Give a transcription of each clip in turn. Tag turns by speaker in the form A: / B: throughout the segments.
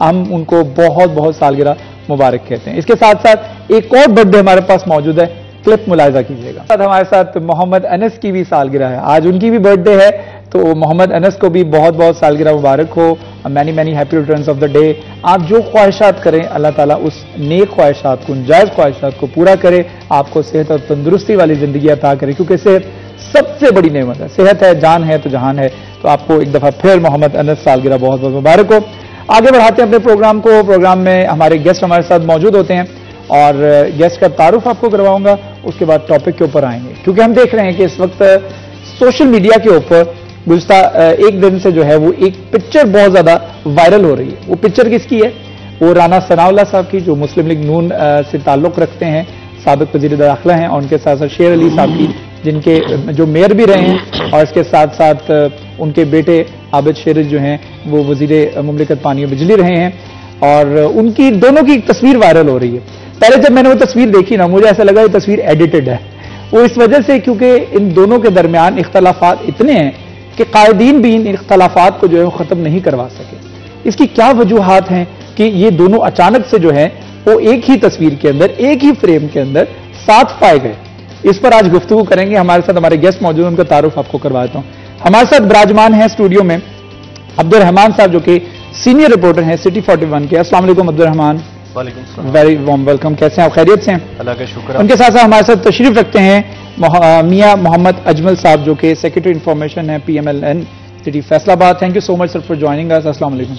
A: ہم ان کو بہت بہت سالگرہ مبارک کہتے ہیں. اس کے ساتھ ساتھ ایک اور برتھ ڈے ہمارے پاس موجود ہے, کلپ ملاحظہ کیجیے گا. ہمارے ساتھ محمد انس کی بھی سالگرہ ہے, آج ان کی بھی برتھ ڈے ہے, تو محمد انس کو بھی بہت بہت سالگرہ مبارک ہو. Many many happy returns of the day. آپ جو خواہشات کریں اللہ تعالیٰ اس نیک خواہشات کو, جائز خواہشات کو پورا کرے, آپ کو صحت اور تندرستی والی زندگی عطا کرے, کیونکہ صحت سب سے بڑی نعمت ہے. صحت ہے, جان ہے تو جہان ہے. تو آپ کو ایک دفعہ پھر محمد انس سالگرہ بہت بہت مبارک ہو. آگے بڑھاتے ہیں اپنے پروگرام کو. پروگرام میں ہمارے گیسٹ ہمارے ساتھ موجود ہوتے ہیں اور گیسٹ کا تعارف آپ کو کرواؤں گا, اس کے بعد ٹاپک کے اوپر آئیں گے, کیونکہ ہم دیکھ رہے ہیں کہ اس وقت سوشل میڈیا کے اوپر گزشتہ ایک دن سے جو ہے وہ ایک پکچر بہت زیادہ وائرل ہو رہی ہے. وہ پکچر کس کی ہے؟ وہ رانا ثناءاللہ صاحب کی, جو مسلم لیگ نون سے تعلق رکھتے ہیں, سابق وزیر داخلہ ہیں, اور ان کے ساتھ ساتھ شیر علی صاحب کی, جن کے جو میئر بھی رہے ہیں, اور اس کے ساتھ ساتھ ان کے بیٹے عابد شیر جو ہیں وہ وزیر مملکت پانی و بجلی رہے ہیں, اور ان کی دونوں کی تصویر وائرل ہو رہی ہے. پہلے جب میں نے وہ تصویر دیکھی نا, مجھے ایسا لگا یہ تصویر ایڈیٹڈ ہے. وہ اس وجہ سے کیونکہ ان دونوں کے درمیان اختلافات اتنے ہیں کہ قائدین بھی ان اختلافات کو جو ہے وہ ختم نہیں کروا سکے. اس کی کیا وجوہات ہیں کہ یہ دونوں اچانک سے جو ہے وہ ایک ہی تصویر کے اندر, ایک ہی فریم کے اندر ساتھ پائے گئے؟ اس پر آج گفتگو کریں گے. ہمارے ساتھ ہمارے گیسٹ موجود ہیں, ان کا تعارف آپ کو کرواتا ہوں. ہمارے ساتھ براجمان ہیں اسٹوڈیو میں عبد الرحمان صاحب, جو کہ سینئر رپورٹر ہیں سٹی 41 کے. السلام علیکم عبد الرحمان.
B: وعلیکم السلام.
A: Very warm welcome. کیسے ہیں آپ؟ خیریت سے ہیں؟
B: اللہ کا شکر.
A: ان کے ساتھ ساتھ ہمارے ساتھ تشریف رکھتے ہیں میاں محمد اجمل صاحب, جو کہ سیکرٹری انفارمیشن ہیں PMLN city Faisalabad. Thank you so much sir for joining us. السلام علیکم.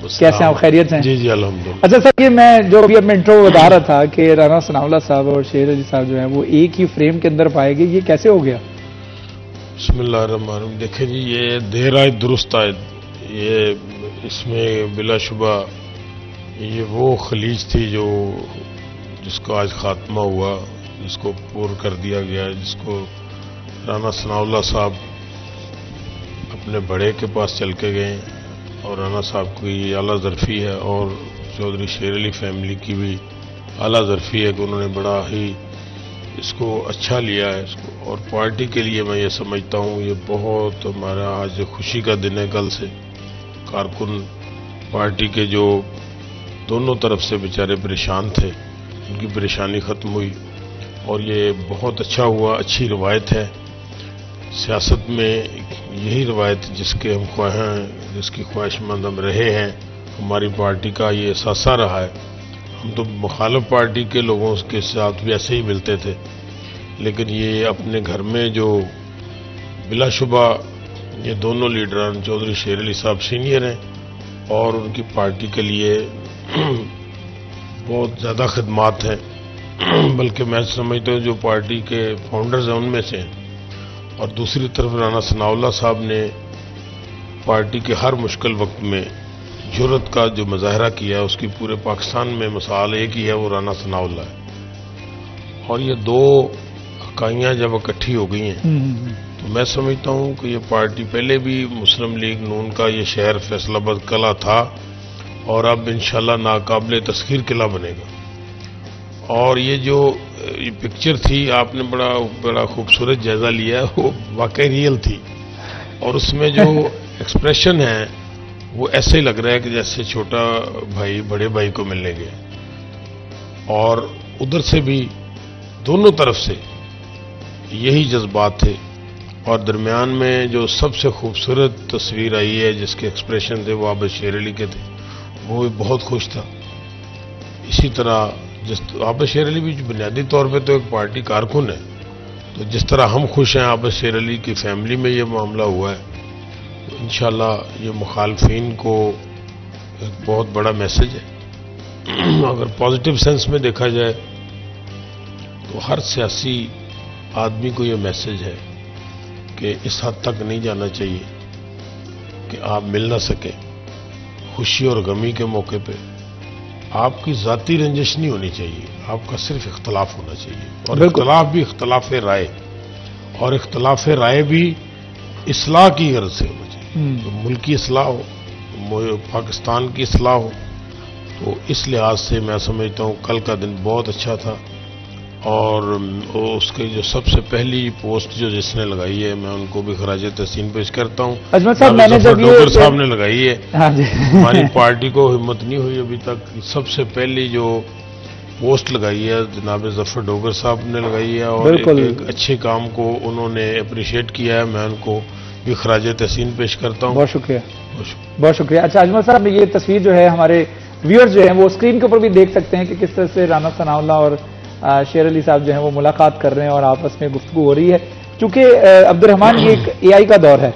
A: کیسے ہیں آپ؟ خیریت سے ہیں؟
B: جی جی الحمدللہ.
A: اچھا سر, یہ میں جو ابھی اپنے انٹرو بتا رہا تھا کہ رانا ثناءاللہ صاحب اور شیر علی صاحب جو ہیں وہ ایک ہی فریم کے اندر پائے گئے, یہ کیسے ہو گیا؟
B: بسم اللہ الرحمن الرحیم. دیکھیں جی, یہ دیر آئے درست آئے. یہ اس میں بلا شبہ یہ وہ خلیج تھی جس کا آج خاتمہ ہوا, جس کو پور کر دیا گیا, جس کو رانا ثناءاللہ صاحب اپنے بڑے کے پاس چل کے گئے, اور رانا صاحب کی اعلیٰ ظرفی ہے, اور چودھری شیر علی فیملی کی بھی اعلیٰ ظرفی ہے کہ انہوں نے بڑا ہی اس کو اچھا لیا ہے اس کو. اور پارٹی کے لیے میں یہ سمجھتا ہوں یہ بہت ہمارا آج خوشی کا دن ہے. کل سے کارکن پارٹی کے جو دونوں طرف سے بیچارے پریشان تھے, ان کی پریشانی ختم ہوئی, اور یہ بہت اچھا ہوا. اچھی روایت ہے سیاست میں, یہی روایت جس کے ہم خواہاں ہیں, جس کی خواہش مند ہم رہے ہیں. ہماری پارٹی کا یہ اثاثہ رہا ہے. ہم تو مخالف پارٹی کے لوگوں کے ساتھ بھی ایسے ہی ملتے تھے, لیکن یہ اپنے گھر میں جو بلا شبہ یہ دونوں لیڈران, چودھری شیر علی صاحب سینئر ہیں, اور ان کی پارٹی کے لیے بہت زیادہ خدمات ہیں, بلکہ میں سمجھتا ہوں جو پارٹی کے فاؤنڈرز ہیں ان میں سے ہیں. اور دوسری طرف رانا ثناءاللہ صاحب نے پارٹی کے ہر مشکل وقت میں جرأت کا جو مظاہرہ کیا ہے, اس کی پورے پاکستان میں مثال ایک ہی ہے, وہ رانا ثناءاللہ ہے. اور یہ دو اکائیاں جب اکٹھی ہو گئی ہیں تو میں سمجھتا ہوں کہ یہ پارٹی پہلے بھی مسلم لیگ نون کا یہ شہر فیصل آباد قلعہ تھا, اور اب انشاءاللہ ناقابل تسخیر قلعہ بنے گا. اور یہ جو پکچر تھی آپ نے بڑا خوبصورت جائزہ لیا ہے, وہ واقعی ریئل تھی, اور اس میں جو ایکسپریشن ہے وہ ایسے ہی لگ رہا ہے کہ جیسے چھوٹا بھائی بڑے بھائی کو ملنے گیا. اور ادھر سے بھی دونوں طرف سے یہی جذبات تھے, اور درمیان میں جو سب سے خوبصورت تصویر آئی ہے جس کے ایکسپریشن تھے وہ عابد شیر علی کے تھے, وہ بھی بہت خوش تھا. اسی طرح عابد شیر علی بھی بنیادی طور پہ تو ایک پارٹی کارکن ہے, تو جس طرح ہم خوش ہیں عابد شیر علی کی فیملی میں یہ معاملہ ہوا ہے, تو انشاءاللہ یہ مخالفین کو ایک بہت بڑا میسج ہے. اگر پازیٹیو سینس میں دیکھا جائے تو ہر سیاسی آدمی کو یہ میسج ہے کہ اس حد تک نہیں جانا چاہیے کہ آپ مل نہ سکیں. خوشی اور غمی کے موقع پہ آپ کی ذاتی رنجش نہیں ہونی چاہیے, آپ کا صرف اختلاف ہونا چاہیے, اور اختلاف بھی اختلاف رائے, اور اختلاف رائے بھی اصلاح کی غرض سے ہونا چاہیے. تو ملکی اصلاح ہو, پاکستان کی اصلاح ہو. تو اس لحاظ سے میں سمجھتا ہوں کل کا دن بہت اچھا تھا, اور اس کے جو سب سے پہلی پوسٹ جو جس نے لگائی ہے، میں ان کو بھی خراج تحسین پیش کرتا ہوں.
A: اجمل صاحب، میں نے جب
B: ڈوگر صاحب نے لگائی ہے.
A: ہاں جی،
B: ہماری پارٹی کو ہمت نہیں ہوئی ابھی تک. سب سے پہلی جو پوسٹ لگائی ہے جناب ظفر ڈوگر صاحب نے لگائی ہے، اور ایک اچھے کام کو انہوں نے اپریشیٹ کیا ہے. میں ان کو بھی خراج تحسین پیش کرتا ہوں.
A: بہت شکریہ، بہت شکریہ. اچھا اجمل صاحب، یہ تصویر جو ہے ہمارے ویورز جو ہیں وہ اسکرین کے اوپر بھی دیکھ سکتے ہیں کہ کس طرح سے رانا ثناء اللہ اور شیر علی صاحب جو ہیں وہ ملاقات کر رہے ہیں اور آپس میں گفتگو ہو رہی ہے. چونکہ عبد الرحمان یہ ایک اے آئی کا دور ہے،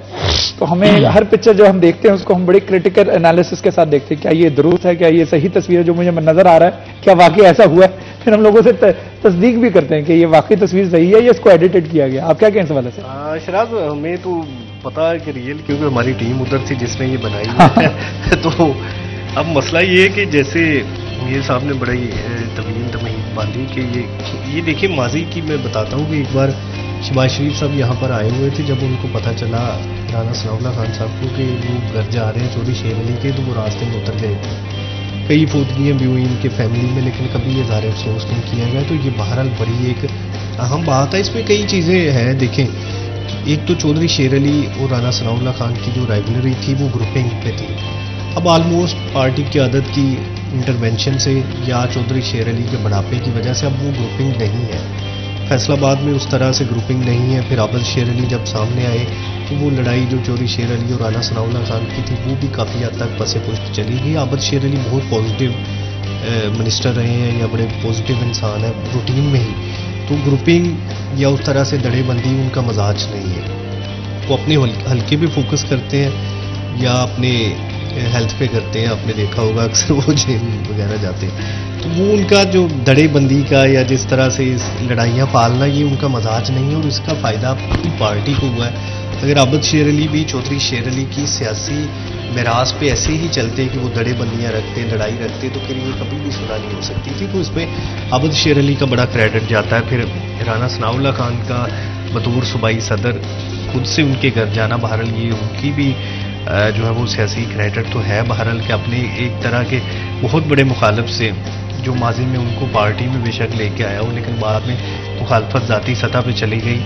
A: تو ہمیں ہر پکچر جو ہم دیکھتے ہیں اس کو ہم بڑے کریٹیکل انالیسس کے ساتھ دیکھتے ہیں. کیا یہ درست ہے؟ کیا یہ صحیح تصویر ہے جو مجھے نظر آ رہا ہے؟ کیا واقعی ایسا ہوا ہے؟ پھر ہم لوگوں سے تصدیق بھی کرتے ہیں کہ یہ واقعی تصویر صحیح ہے یا اس کو ایڈیٹڈ کیا گیا. آپ کیا کہیں اس حوالے سے؟
C: شراز، ہمیں تو پتا ہے کہ ریئل، کیونکہ ہماری ٹیم ادھر تھی جس نے یہ بنائی ہے. تو اب مسئلہ یہ ہے کہ جیسے میر صاحب نے بڑی طویل تمہید باندھی کہ یہ دیکھیں ماضی کی میں بتاتا ہوں کہ ایک بار شہباز شریف صاحب یہاں پر آئے ہوئے تھے. جب ان کو پتہ چلا رانا ثناء اللہ خان صاحب کو کہ وہ گھر جا رہے ہیں چودھری شیر علی کے، تو وہ راستے میں اتر گئے تھے. کئی فوتگیاں بھی ہوئی ان کے فیملی میں، لیکن کبھی اظہار افسوس نہیں کیا گیا. تو یہ بہرحال بڑی ایک اہم بات ہے. اس میں کئی چیزیں ہیں. دیکھیں، ایک تو چودھری شیر علی اور رانا ثناء اللہ خان کی جو رائیولری تھی وہ گروپنگ پہ تھی. اب آلموسٹ پارٹی کی عادت کی انٹرونشن سے یا چودھری شیر علی کے بڑھاپے کی وجہ سے اب وہ گروپنگ نہیں ہے. فیصل آباد میں اس طرح سے گروپنگ نہیں ہے. پھر عابد شیر علی جب سامنے آئے تو وہ لڑائی جو چودھری شیر علی اور رانا ثناء اللہ خان کی تھی وہ بھی کافی حد تک پس پشت چلی گئی. عابد شیر علی بہت پازیٹیو منسٹر رہے ہیں یا بڑے پازیٹیو انسان ہیں روٹین میں ہی. تو گروپنگ یا اس طرح سے دڑے بندی ان کا مزاج نہیں ہے. وہ اپنے حلقے پہ فوکس کرتے ہیں یا اپنے ہیلتھ پہ کرتے ہیں. آپ نے دیکھا ہوگا اکثر وہ جیل وغیرہ جاتے ہیں. تو وہ ان کا جو دڑے بندی کا یا جس طرح سے لڑائیاں پالنا یہ ان کا مزاج نہیں ہے، اور اس کا فائدہ پوری پارٹی کو ہوا ہے. اگر عابد شیر علی بھی چودھری شیر علی کی سیاسی میراث پہ ایسے ہی چلتے کہ وہ دڑے بندیاں رکھتے، لڑائی رکھتے، تو پھر یہ کبھی بھی سنا نہیں ہو سکتی تھی. تو اس میں عابد شیر علی کا بڑا کریڈٹ جاتا ہے. پھر رانا ثناء اللہ خان کا بطور صوبائی صدر خود سے ان کے گھر جانا، بہرحال یہ ان کی بھی جو ہے وہ سیاسی کریڈٹ تو ہے. بہرحال کہ اپنے ایک طرح کے بہت بڑے مخالف سے جو ماضی میں ان کو پارٹی میں بے شک لے کے آیا ہو، لیکن بعد میں مخالفت ذاتی سطح پہ چلی گئی،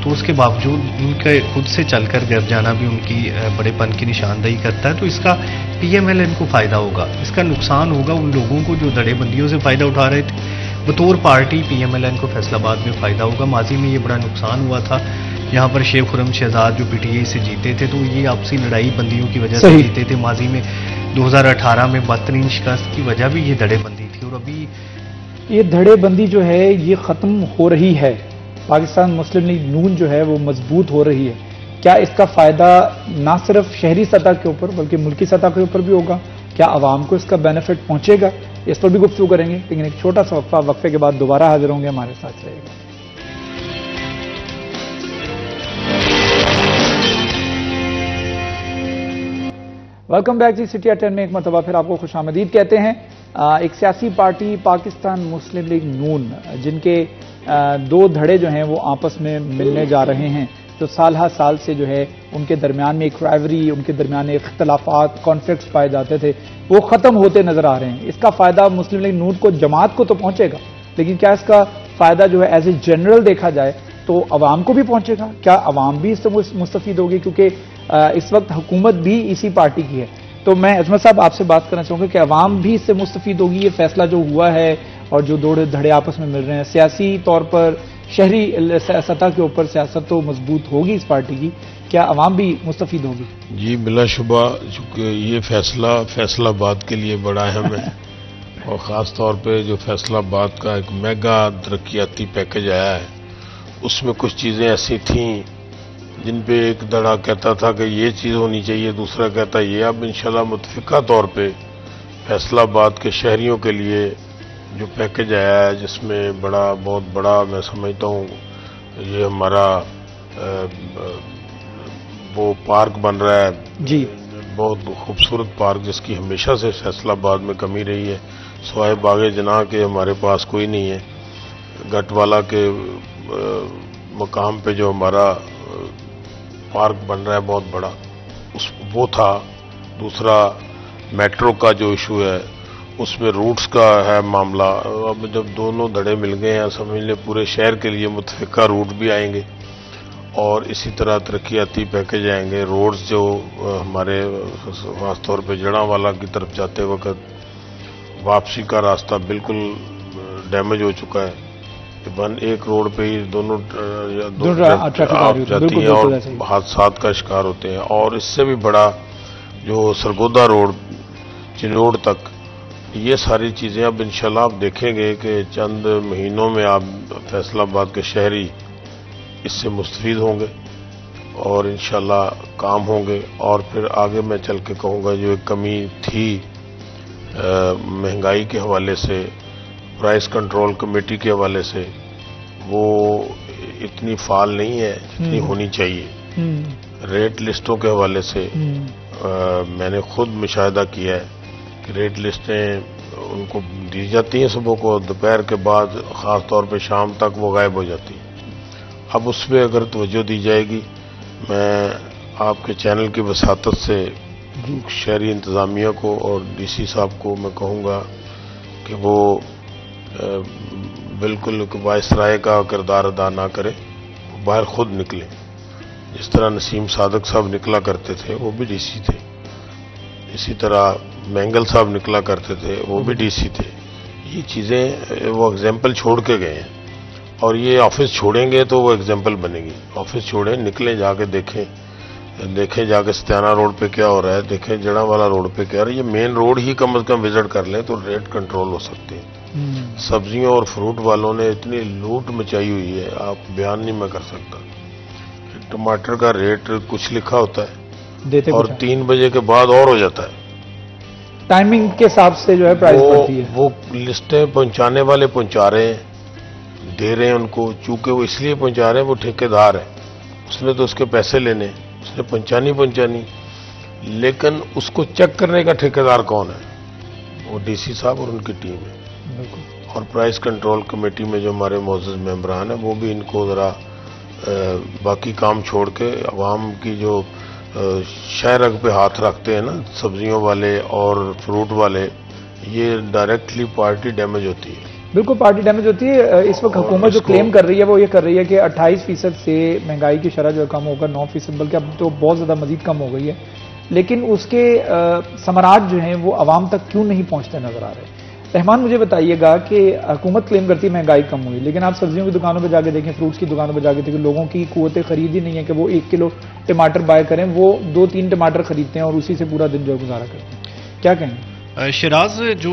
C: تو اس کے باوجود ان کے خود سے چل کر گھر جانا بھی ان کی بڑے پن کی نشاندہی کرتا ہے. تو اس کا پی ایم ایل این کو فائدہ ہوگا. اس کا نقصان ہوگا ان لوگوں کو جو دڑے بندیوں سے فائدہ اٹھا رہے تھے. بطور party P M L N کو فیصل آباد میں فائدہ ہوگا. ماضی میں یہ بڑا نقصان ہوا تھا. یہاں پر شیخ خرم شہزاد جو پی ٹی آئی سے جیتے تھے تو یہ آپسی لڑائی بندیوں کی وجہ سے جیتے تھے. ماضی میں 2018 میں بدترین شکست کی وجہ بھی یہ دڑے بندی تھی. اور ابھی
A: یہ دھڑے بندی جو ہے یہ ختم ہو رہی ہے. پاکستان مسلم لیگ نون جو ہے وہ مضبوط ہو رہی ہے. کیا اس کا فائدہ نہ صرف شہری سطح کے اوپر بلکہ ملکی سطح کے اوپر بھی ہوگا؟ کیا عوام کو اس کا بینیفٹ پہنچے گا؟ اس پر بھی گفتگو کریں گے، لیکن ایک چھوٹا سا وقفہ، وقفے کے بعد دوبارہ حاضر ہوں گے. ہمارے ساتھ رہے گا. Welcome back G. City at 10 میں ایک مرتبہ پھر آپ کو خوش آمدید کہتے ہیں. ایک سیاسی پارٹی پاکستان مسلم لیگ نون، جن کے دو دھڑے جو ہیں وہ آپس میں ملنے جا رہے ہیں، جو سال ہر سال سے جو ہے ان کے درمیان میں ایک رائیوری، ان کے درمیان اختلافات، کانفلکٹس پائے جاتے تھے، وہ ختم ہوتے نظر آ رہے ہیں. اس کا فائدہ مسلم لیگ نون کو، جماعت کو تو پہنچے گا، لیکن کیا اس کا فائدہ جو ہے ایز اے جنرل دیکھا جائے تو عوام کو بھی پہنچے گا؟ کیا عوام بھی اس سے مستفید ہوگی؟ کیونکہ اس وقت حکومت بھی اسی پارٹی کی ہے. تو میں عظمت صاحب آپ سے بات کرنا چاہوں گا کہ عوام بھی اس سے مستفید ہوگی؟ یہ فیصلہ جو ہوا ہے اور جو دو دھڑے آپس میں مل رہے ہیں، سیاسی طور پر شہری سطح کے اوپر سیاست تو مضبوط ہوگی اس پارٹی کی، کیا عوام بھی مستفید ہوگی؟
B: جی بلا شبہ، چونکہ یہ فیصلہ فیصل آباد کے لیے بڑا اہم ہے، اور خاص طور پہ جو فیصل آباد کا ایک میگا ترقیاتی پیکج آیا ہے، اس میں کچھ چیزیں ایسی تھیں جن پہ ایک دڑا کہتا تھا کہ یہ چیز ہونی چاہیے، دوسرا کہتا یہ. اب انشاءاللہ متفقہ طور پہ فیصل آباد کے شہریوں کے لیے جو پیکج آیا ہے، جس میں بہت بڑا میں سمجھتا ہوں یہ ہمارا وہ پارک بن رہا ہے
A: جی،
B: بہت خوبصورت پارک، جس کی ہمیشہ سے فیصل آباد میں کمی رہی ہے. سوائے باغ جناح کے ہمارے پاس کوئی نہیں ہے. گٹ والا کے مقام پہ جو ہمارا پارک بن رہا ہے بہت بڑا، وہ تھا. دوسرا میٹرو کا جو ایشو ہے اس میں روٹس کا ہے معاملہ. اب جب دونوں دھڑے مل گئے ہیں سمجھ لیں پورے شہر کے لیے متفقہ روٹ بھی آئیں گے اور اسی طرح ترقیاتی پیکج آئیں گے. روڈز جو ہمارے خاص طور پہ جڑاں والا کی طرف جاتے وقت واپسی کا راستہ بالکل ڈیمیج ہو چکا ہے. ایک روڈ پہ ہی دونوں آپ جاتی ہیں اور حادثات کا شکار ہوتے ہیں. اور اس سے بھی بڑا جو سرگودا روڈ چنوڑ تک، یہ ساری چیزیں اب انشاءاللہ آپ دیکھیں گے کہ چند مہینوں میں آپ فیصل آباد کے شہری اس سے مستفید ہوں گے اور انشاءاللہ کام ہوں گے. اور پھر آگے میں چل کے کہوں گا جو ایک کمی تھی مہنگائی کے حوالے سے، پرائس کنٹرول کمیٹی کے حوالے سے، وہ اتنی فعال نہیں ہے جتنی ہونی چاہیے. ریٹ لسٹوں کے حوالے سے میں نے خود مشاہدہ کیا ہے کہ ریٹ لسٹیں ان کو دی جاتی ہیں صبح کو، دوپہر کے بعد خاص طور پہ شام تک وہ غائب ہو جاتی ہیں. اب اس پہ اگر توجہ دی جائے گی، میں آپ کے چینل کی وساطت سے شہری انتظامیہ کو اور ڈی سی صاحب کو میں کہوں گا کہ وہ بالکل وائسرائے کا کردار ادا نہ کریں، باہر خود نکلیں. جس طرح نسیم صادق صاحب نکلا کرتے تھے وہ بھی ڈی سی تھے، اسی طرح مینگل صاحب نکلا کرتے تھے وہ بھی ڈی سی تھے. یہ چیزیں وہ اگزامپل چھوڑ کے گئے ہیں اور یہ آفس چھوڑیں گے تو وہ اگزامپل بنے گی. آفس چھوڑیں، نکلیں، جا کے دیکھیں جا کے ستیانہ روڈ پہ کیا ہو رہا ہے، دیکھیں جڑاں والا روڈ پہ کیا ہو رہا ہے. یہ مین روڈ ہی کم از کم وزٹ کر لیں تو ریٹ کنٹرول ہو سکتے ہیں. سبزیوں اور فروٹ والوں نے اتنی لوٹ مچائی ہوئی ہے آپ بیان نہیں میں کر سکتا. ٹماٹر کا ریٹ کچھ لکھا ہوتا ہے اور 3 بجے کے بعد اور ہو جاتا ہے.
A: ٹائمنگ کے حساب سے جو ہے پرائس بڑھتی ہے.
B: وہ لسٹیں پہنچانے والے پہنچا رہے ہیں، دے رہے ہیں ان کو، چونکہ وہ اس لیے پہنچا رہے ہیں وہ ٹھیکیدار ہے، اس نے تو اس کے پیسے لینے، اس نے پہنچانی، لیکن اس کو چیک کرنے کا ٹھیکیدار کون ہے؟ وہ ڈی سی صاحب اور ان کی ٹیم ہے. اور پرائس کنٹرول کمیٹی میں جو ہمارے معزز ممبران ہیں وہ بھی ان کو ذرا باقی کام چھوڑ کے عوام کی جو شہرگ پہ ہاتھ رکھتے ہیں نا سبزیوں والے اور فروٹ والے، یہ ڈائریکٹلی پارٹی ڈیمیج ہوتی ہے.
A: بالکل پارٹی ڈیمیج ہوتی ہے. اس وقت حکومت جو کلیم کر رہی ہے وہ یہ کر رہی ہے کہ 28% سے مہنگائی کی شرح جو ہے کم ہوگا 9%، بلکہ اب تو بہت زیادہ مزید کم ہو گئی ہے. لیکن اس کے ثمرات جو ہیں وہ عوام تک کیوں نہیں پہنچتے نظر آ رہے؟ رحمان مجھے بتائیے گا کہ حکومت کلیم کرتی ہے مہنگائی کم ہوئی، لیکن آپ سبزیوں کی دکانوں پہ جا کے دیکھیں، فروٹس کی دکانوں پہ جا کے دیکھیں، لوگوں کی قوت خرید ہی نہیں ہے کہ وہ 1 کلو ٹماٹر بائی کریں، وہ 2-3 ٹماٹر خریدتے ہیں اور اسی سے پورا دن جو ہے گزارا کرتے ہیں. کیا کہیں؟
C: شراز، جو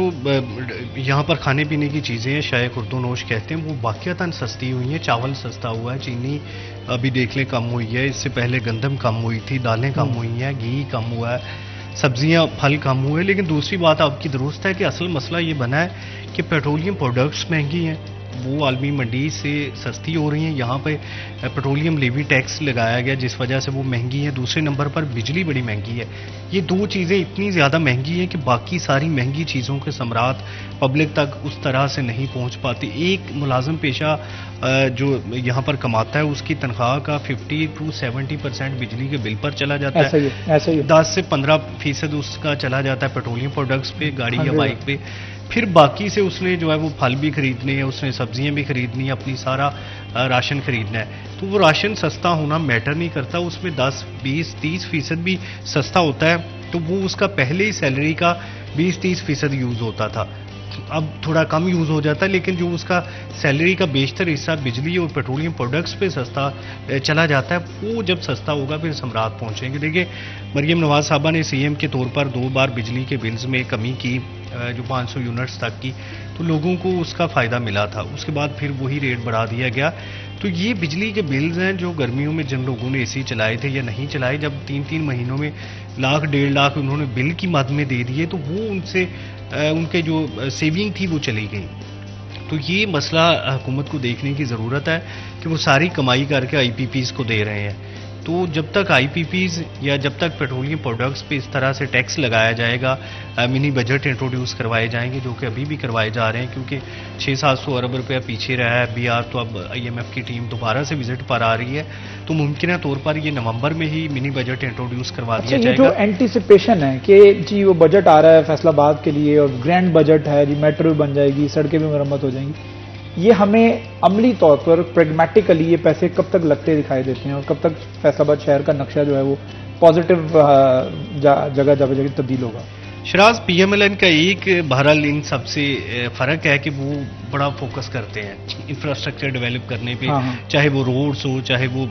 C: یہاں پر کھانے پینے کی چیزیں ہیں شائع خورد و نوش کہتے ہیں، وہ واقعتاً سستی ہوئی ہیں. چاول سستا ہوا ہے، چینی ابھی دیکھ لیں کم ہوئی ہے، اس سے پہلے گندم کم ہوئی تھی، دالیں کم ہوئی ہیں، گھی کم ہوا ہے، سبزیاں پھل کم ہوئے. لیکن دوسری بات آپ کی درست ہے کہ اصل مسئلہ یہ بنا ہے کہ پیٹرولیم پروڈکٹس مہنگی ہیں، وہ عالمی منڈی سے سستی ہو رہی ہیں. یہاں پہ پیٹرولیم لیوی ٹیکس لگایا گیا جس وجہ سے وہ مہنگی ہیں. دوسرے نمبر پر بجلی بڑی مہنگی ہے. یہ 2 چیزیں اتنی زیادہ مہنگی ہیں کہ باقی ساری مہنگی چیزوں کے ثمرات پبلک تک اس طرح سے نہیں پہنچ پاتی. ایک ملازم پیشہ جو یہاں پر کماتا ہے اس کی تنخواہ کا 50 to 70% بجلی کے بل پر چلا جاتا ہے. 10 سے 15% اس کا چلا جاتا ہے پیٹرولیم پروڈکٹس پہ، گاڑی یا بائک پہ. پھر باقی سے اس نے جو ہے وہ پھل بھی خریدنے ہیں، اس نے سبزیاں بھی خریدنی ہیں، اپنی سارا راشن خریدنا ہے. تو وہ راشن سستا ہونا میٹر نہیں کرتا، اس میں 10, 20, 30% بھی سستا ہوتا ہے تو وہ اس کا پہلے ہی سیلری کا 20-30% یوز ہوتا تھا. اب تھوڑا کم یوز ہو جاتا ہے، لیکن جو اس کا سیلری کا بیشتر حصہ بجلی اور پیٹرولیم پروڈکٹس پہ سستا چلا جاتا ہے. وہ جب سستا ہوگا پھر ثمرات پہنچیں گے. دیکھیں مریم نواز صاحبہ نے سی ایم کے طور پر 2 بار بجلی کے بلز میں کمی کی، جو 500 یونٹس تک کی، تو لوگوں کو اس کا فائدہ ملا تھا. اس کے بعد پھر وہی ریٹ بڑھا دیا گیا. تو یہ بجلی کے بلز ہیں جو گرمیوں میں جن لوگوں نے اے سی چلائے تھے یا نہیں چلائے، جب 3 مہینوں میں 1,00,000 1,50,000 انہوں نے بل کی مد میں دے دیے تو وہ ان کے جو سیونگ تھی وہ چلی گئی. تو یہ مسئلہ حکومت کو دیکھنے کی ضرورت ہے کہ وہ ساری کمائی کر کے آئی پی پیز کو دے رہے ہیں. تو جب تک آئی پی پیز یا جب تک پیٹرولیم پروڈکٹس پہ اس طرح سے ٹیکس لگایا جائے گا، منی بجٹ انٹروڈیوس کروائے جائیں گے جو کہ ابھی بھی کروائے جا رہے ہیں، کیونکہ 600-700 ارب روپیہ پیچھے رہا ہے BR، تو اب IMF کی ٹیم دوبارہ سے وزٹ پر آ رہی ہے، تو ممکنہ طور پر یہ نومبر میں ہی منی بجٹ انٹروڈیوس کروا دیا جائے گا۔
A: جو اینٹیسپیشن ہے کہ جی وہ بجٹ آ رہا ہے فیصل آباد کے لیے اور گرینڈ بجٹ ہے جی، میٹرو بن جائے گی، سڑکیں بھی مرمت ہو جائیں گی، یہ ہمیں عملی طور پر پریگمیٹیکلی یہ پیسے کب تک لگتے دکھائی دیتے ہیں اور کب تک فیصل آباد شہر کا نقشہ جو ہے وہ پازیٹو جگہ تبدیل ہوگا؟
C: شراز، PMLN کا ایک بہرحال ان سب سے فرق ہے کہ وہ بڑا فوکس کرتے ہیں انفراسٹرکچر ڈیولپ کرنے پہ، چاہے وہ روڈز ہوں، چاہے وہ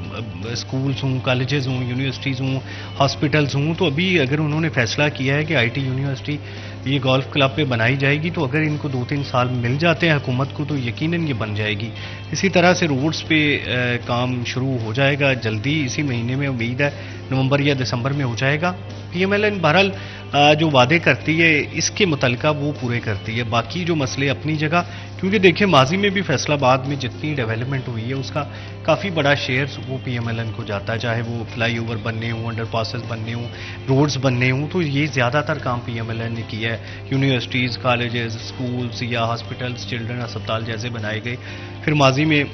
C: اسکولز ہوں، کالجز ہوں، یونیورسٹیز ہوں، ہاسپٹلز ہوں۔ تو ابھی اگر انہوں نے فیصلہ کیا ہے کہ IT یونیورسٹی یہ گولف کلب پہ بنائی جائے گی، تو اگر ان کو 2-3 سال مل جاتے ہیں حکومت کو تو یقیناً یہ بن جائے گی۔ اسی طرح سے روڈز پہ کام شروع ہو جائے گا جلدی، اسی مہینے میں امید ہے نومبر یا دسمبر میں ہو جائے گا۔ PMLN بہرحال جو وعدے کرتی ہے اس کے متعلقہ وہ پورے کرتی ہے، باقی جو مسئلے اپنی جگہ، کیونکہ دیکھیں ماضی میں بھی فیصل آباد میں جتنی ڈیولپمنٹ ہوئی ہے اس کا کافی بڑا شیئر وہ PMLN کو جاتا ہے، چاہے وہ فلائی اوور بننے ہوں، انڈر پاسز بننے ہوں، روڈز بننے ہوں، تو یہ زیادہ تر کام PMLN نے کیا ہے۔ یونیورسٹیز، کالجز، اسکولز یا ہاسپٹلز، چلڈرن اسپتال جیسے بنائے گئے۔ پھر ماضی میں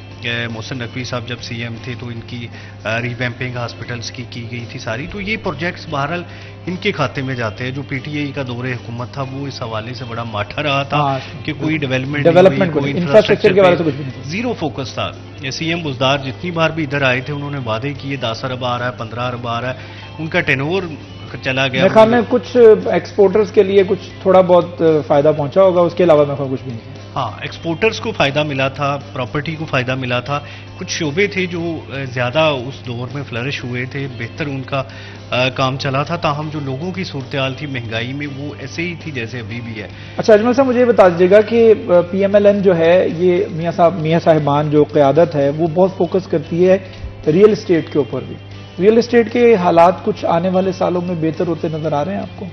C: محسن نقوی صاحب جب CM تھے تو ان کی ریویمپنگ ہاسپٹلز کی گئی تھی ساری، تو یہ پروجیکٹس بہرحال ان کے کھاتے میں جاتے ہیں۔ جو PTI کا دور حکومت تھا وہ اس حوالے سے بڑا ماٹھا رہا تھا کہ کوئی ڈیولپمنٹ کوئی انفراسٹرکچر کے بارے سے زیرو فوکس تھا۔ CM بزدار جتنی بار بھی ادھر آئے تھے انہوں نے وعدے کیے 10 ارب آ رہا ہے، 15 ارب آ رہا ہے، ان کا ٹین اوور چلا گیا۔
A: میرے خیال میں کچھ ایکسپورٹرز کے لیے کچھ تھوڑا بہت فائدہ پہنچا ہوگا، اس کے علاوہ میں کچھ بھی نہیں۔
C: ہاں، ایکسپورٹرز کو فائدہ ملا تھا، پراپرٹی کو فائدہ ملا تھا، کچھ شعبے تھے جو زیادہ اس دور میں فلرش ہوئے تھے، بہتر ان کا کام چلا تھا، تاہم جو لوگوں کی صورتحال تھی مہنگائی میں وہ ایسے ہی تھی جیسے ابھی بھی ہے۔
A: اچھا اجمل صاحب، مجھے بتا دیجیے گا کہ PMLN جو ہے یہ میاں صاحبان جو قیادت ہے وہ بہت فوکس کرتی ہے ریئل اسٹیٹ کے اوپر بھی، ریئل اسٹیٹ کے حالات کچھ آنے والے سالوں میں بہتر ہوتے نظر آ رہے ہیں آپ کو؟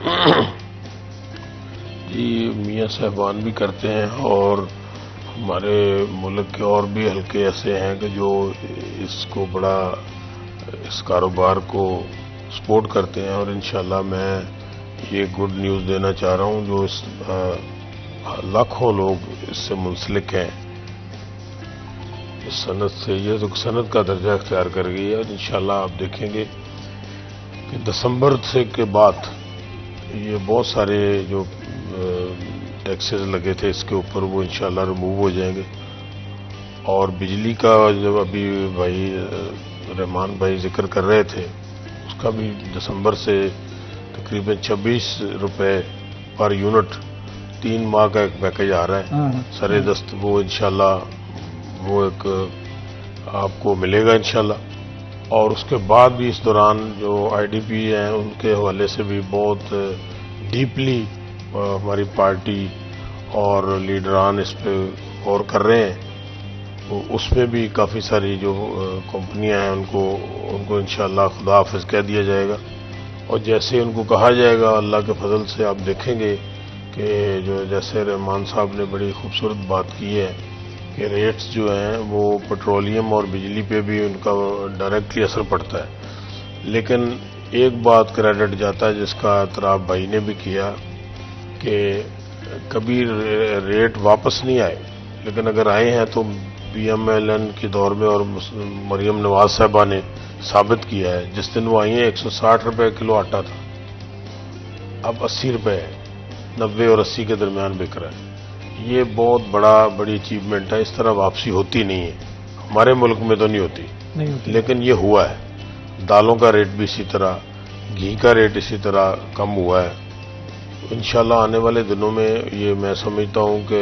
B: جی، میاں صاحبان بھی کرتے ہیں اور ہمارے ملک کے اور بھی حلقے ایسے ہیں کہ جو اس کو بڑا اس کاروبار کو سپورٹ کرتے ہیں، اور انشاءاللہ میں یہ گڈ نیوز دینا چاہ رہا ہوں جو اس لاکھوں لوگ اس سے منسلک ہیں، اس صنعت سے، یہ تو صنعت کا درجہ اختیار کر گئی ہے، اور انشاءاللہ آپ دیکھیں گے کہ دسمبر سے کے بعد یہ بہت سارے جو ٹیکسز لگے تھے اس کے اوپر وہ انشاءاللہ ریموو ہو جائیں گے، اور بجلی کا جب ابھی بھائی رحمان بھائی ذکر کر رہے تھے اس کا بھی دسمبر سے تقریباً 26 روپے پر یونٹ 3 ماہ کا ایک پیکج آ رہا ہے سر دست، وہ انشاءاللہ وہ ایک آپ کو ملے گا انشاءاللہ، اور اس کے بعد بھی اس دوران جو IDP ہیں ان کے حوالے سے بھی بہت ڈیپلی ہماری پارٹی اور لیڈران اس پہ غور کر رہے ہیں، اس میں بھی کافی ساری جو کمپنیاں ہیں ان کو انشاءاللہ خدا حافظ کہہ دیا جائے گا، اور جیسے ان کو کہا جائے گا اللہ کے فضل سے آپ دیکھیں گے کہ جو جیسے رحمان صاحب نے بڑی خوبصورت بات کی ہے کہ ریٹس جو ہیں وہ پیٹرولیم اور بجلی پہ بھی ان کا ڈائریکٹلی اثر پڑتا ہے، لیکن ایک بات کریڈٹ جاتا ہے جس کا اعتراف بھائی نے بھی کیا کہ کبھی ریٹ واپس نہیں آئے، لیکن اگر آئے ہیں تو PMLN کے دور میں اور مریم نواز صاحبہ نے ثابت کیا ہے، جس دن وہ آئی ہیں 160 روپے کلو آٹا تھا، اب 80 روپے ہے، 90 اور 80 کے درمیان بک رہا ہے، یہ بہت بڑی اچیومنٹ ہے، اس طرح واپسی ہوتی نہیں ہے، ہمارے ملک میں تو نہیں ہوتی لیکن یہ ہوا ہے، دالوں کا ریٹ بھی اسی طرح، گھی کا ریٹ اسی طرح کم ہوا ہے، انشاءاللہ آنے والے دنوں میں یہ میں سمجھتا ہوں کہ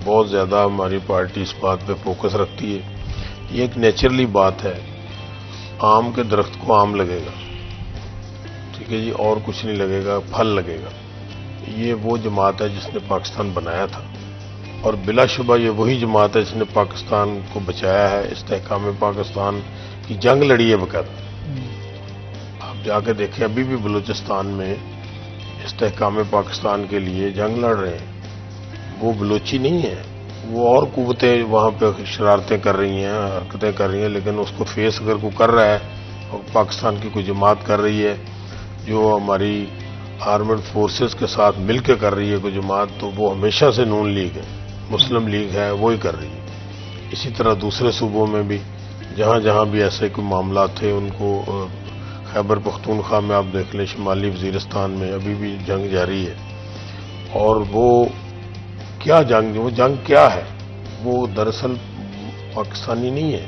B: بہت زیادہ ہماری پارٹی اس بات پہ فوکس رکھتی ہے، یہ ایک نیچرلی بات ہے، آم کے درخت کو آم لگے گا، ٹھیک ہے جی، اور کچھ نہیں لگے گا، پھل لگے گا، یہ وہ جماعت ہے جس نے پاکستان بنایا تھا، اور بلا شبہ یہ وہی جماعت ہے جس نے پاکستان کو بچایا ہے، استحکام پاکستان کی جنگ لڑی ہے باقاعدہ، آپ جا کے دیکھیں ابھی بھی بلوچستان میں استحکام پاکستان کے لیے جنگ لڑ رہے ہیں، وہ بلوچی نہیں ہے، وہ اور قوتیں وہاں پہ شرارتیں کر رہی ہیں، حرکتیں کر رہی ہیں، لیکن اس کو فیس اگر کوئی کر رہا ہے پاکستان کی کوئی جماعت کر رہی ہے جو ہماری آرمڈ فورسز کے ساتھ مل کے کر رہی ہے کوئی جماعت، تو وہ ہمیشہ سے نون لیگ ہے، مسلم لیگ ہے، وہی کر رہی ہے۔ اسی طرح دوسرے صوبوں میں بھی جہاں جہاں بھی ایسے کوئی معاملات تھے ان کو، خیبر پختونخوا میں آپ دیکھ لیں، شمالی وزیرستان میں ابھی بھی جنگ جاری ہے، اور وہ کیا جنگ کیا ہے؟ وہ دراصل پاکستانی نہیں ہے،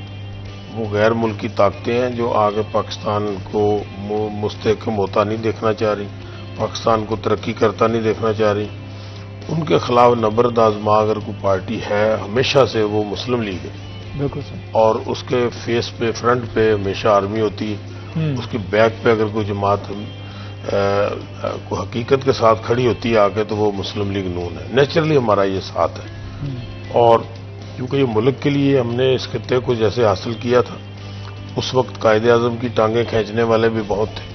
B: وہ غیر ملکی طاقتیں ہیں جو آگے پاکستان کو مستحکم ہوتا نہیں دیکھنا چاہ رہی، پاکستان کو ترقی کرتا نہیں دیکھنا چاہ رہی۔ ان کے خلاف نبرد آزما اگر کوئی پارٹی ہے ہمیشہ سے وہ مسلم لیگ ہے،
A: بالکل سر،
B: اور اس کے فیس پہ، فرنٹ پہ ہمیشہ آرمی ہوتی ہے، اس کی بیک پہ اگر کوئی جماعت کو حقیقت کے ساتھ کھڑی ہوتی ہے آگے تو وہ مسلم لیگ نون ہے۔ نیچرلی ہمارا یہ ساتھ ہے، اور کیونکہ یہ ملک کے لیے ہم نے اس خطے کو جیسے حاصل کیا تھا، اس وقت قائد اعظم کی ٹانگیں کھینچنے والے بھی بہت تھے۔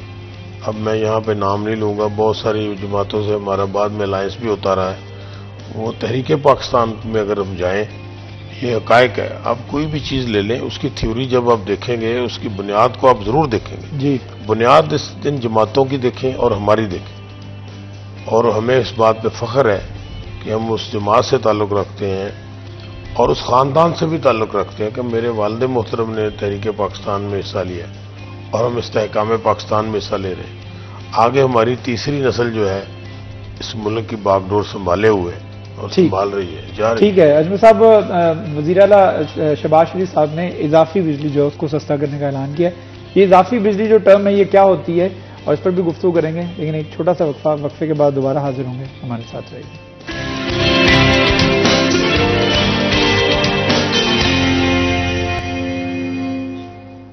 B: اب میں یہاں پہ نام نہیں لوں گا، بہت ساری جماعتوں سے ہمارا بعد میں الائنس بھی ہوتا رہا ہے۔ وہ تحریک پاکستان میں اگر ہم جائیں، یہ حقائق ہے، آپ کوئی بھی چیز لے لیں، اس کی تھیوری جب آپ دیکھیں گے، اس کی بنیاد کو آپ ضرور دیکھیں گے
A: جی،
B: بنیاد ان جماعتوں کی دیکھیں اور ہماری دیکھیں، اور ہمیں اس بات پہ فخر ہے کہ ہم اس جماعت سے تعلق رکھتے ہیں اور اس خاندان سے بھی تعلق رکھتے ہیں کہ میرے والد محترم نے تحریک پاکستان میں حصہ لیا اور ہم استحکام پاکستان میں حصہ لے رہے ہیں۔ آگے ہماری تیسری نسل جو ہے اس ملک کی باغ ڈور سنبھالے ہوئے اور سنبھال رہی ہے، جا رہی ہے۔
A: ٹھیک ہے اجمل صاحب، وزیر اعلیٰ شہباز شریف صاحب نے اضافی بجلی جو ہے اس کو سستا کرنے کا اعلان کیا ہے۔ یہ اضافی بجلی جو ٹرم ہے یہ کیا ہوتی ہے، اور اس پر بھی گفتگو کریں گے، لیکن ایک چھوٹا سا وقفے کے بعد دوبارہ حاضر ہوں گے، ہمارے ساتھ رہیے۔